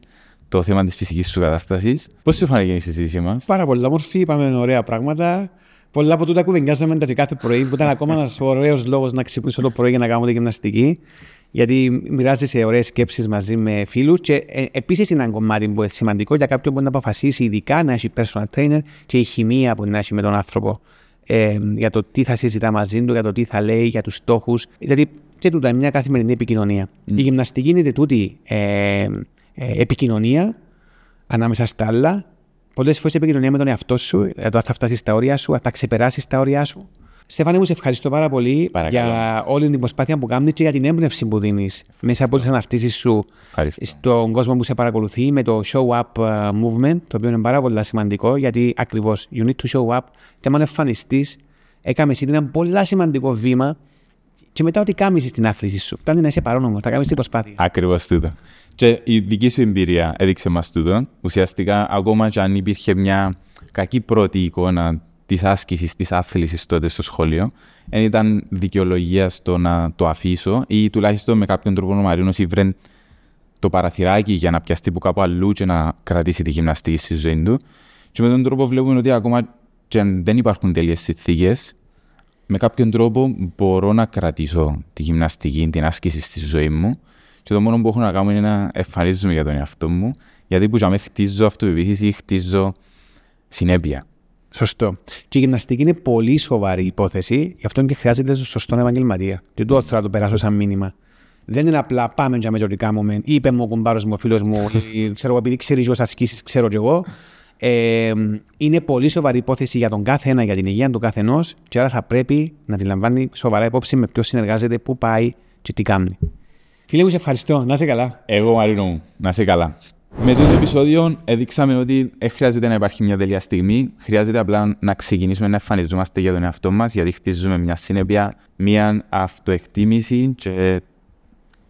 Το θέμα της φυσικής σου κατάστασης. Πώς σου φάνηκε η συζήτησή μας? Πάρα πολύ όμορφη, είπαμε ωραία πράγματα. Πολλά από τούτα κουβεντιάζαμε τα κάθε πρωί, που ήταν ακόμα ένας ωραίος λόγος να ξυπνήσω το πρωί για να κάνω τη γυμναστική. Γιατί μοιράζεσαι ωραίες σκέψεις μαζί με φίλους. Και επίσης είναι ένα κομμάτι που είναι σημαντικό για κάποιον που να αποφασίσει, ειδικά να έχει personal trainer και η χημεία που να έχει με τον άνθρωπο. Για το τι θα συζητά μαζί του, για το τι θα λέει, για τους στόχους. Δηλαδή, και τούτα είναι μια καθημερινή επικοινωνία. Η γυμναστική είναι τούτη. Επικοινωνία ανάμεσα στα άλλα. Πολλές φορές επικοινωνία με τον εαυτό σου, για το αν θα φτάσεις στα όρια σου, αν θα ξεπεράσεις τα όρια σου. Στέφανε μου, σε ευχαριστώ πάρα πολύ για όλη την προσπάθεια που κάνεις και για την έμπνευση που δίνεις μέσα από τις αναρτήσεις σου στον κόσμο που σε παρακολουθεί με το show up movement, το οποίο είναι πάρα πολύ σημαντικό, γιατί ακριβώς you need to show up. Και αν εμφανιστείς, έκαμε εσύ ένα πολύ σημαντικό βήμα. Και μετά ότι κάνεις στην άθληση σου, φτάνει να είσαι παρόνομος, θα κάνεις την προσπάθεια. Ακριβώς τούτο. Και η δική σου εμπειρία έδειξε μας τούτο. Ουσιαστικά, ακόμα και αν υπήρχε μια κακή πρώτη εικόνα της άσκησης, της άθλησης τότε στο σχολείο, δεν ήταν δικαιολογία στο να το αφήσω ή τουλάχιστον με κάποιον τρόπο ο Μαρίνος ήβρε το παραθυράκι για να πιαστεί από κάπου αλλού και να κρατήσει τη γυμναστική στη ζωή του. Και με τον τρόπο βλέπουμε ότι ακόμα και αν δεν υπάρχουν τέλειες συνθήκες, με κάποιον τρόπο μπορώ να κρατήσω τη γυμναστική, την άσκηση στη ζωή μου και το μόνο που έχω να κάνω είναι να εμφανίζομαι για τον εαυτό μου, γιατί που για μένα χτίζω αυτοπεποίθηση, χτίζω συνέπεια. Σωστό. Και η γυμναστική είναι πολύ σοβαρή υπόθεση, γι' αυτό και χρειάζεται σωστό επαγγελματία. Και το θα το περάσω σαν μήνυμα. Δεν είναι απλά πάμε για μετρικά μου, ή είπε μου ο κουμπάρος μου, ο φίλος μου, ή ξέρω εγώ, επειδή ξέρει ως ασκήσεις, ξέρω κι εγώ. Είναι πολύ σοβαρή υπόθεση για τον κάθε ένα, για την υγεία του καθενός, και άρα θα πρέπει να τη λαμβάνει σοβαρά υπόψη με ποιος συνεργάζεται, πού πάει και τι κάνει. Φίλε μου, σε ευχαριστώ. Να είσαι καλά. Εγώ, Μαρίνο μου, να είσαι καλά. Με το επεισόδιο έδειξαμε ότι δεν χρειάζεται να υπάρχει μια τελεία στιγμή. Χρειάζεται απλά να ξεκινήσουμε να εμφανιζόμαστε για τον εαυτό μας, γιατί χτίζουμε μια συνέπεια, μια αυτοεκτίμηση και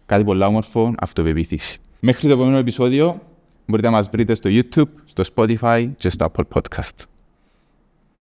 κάτι πολύ όμορφο, αυτοπεποίθηση. Μέχρι το επόμενο επεισόδιο μπορείτε να μας βρείτε στο YouTube, στο Spotify και στο Apple Podcast.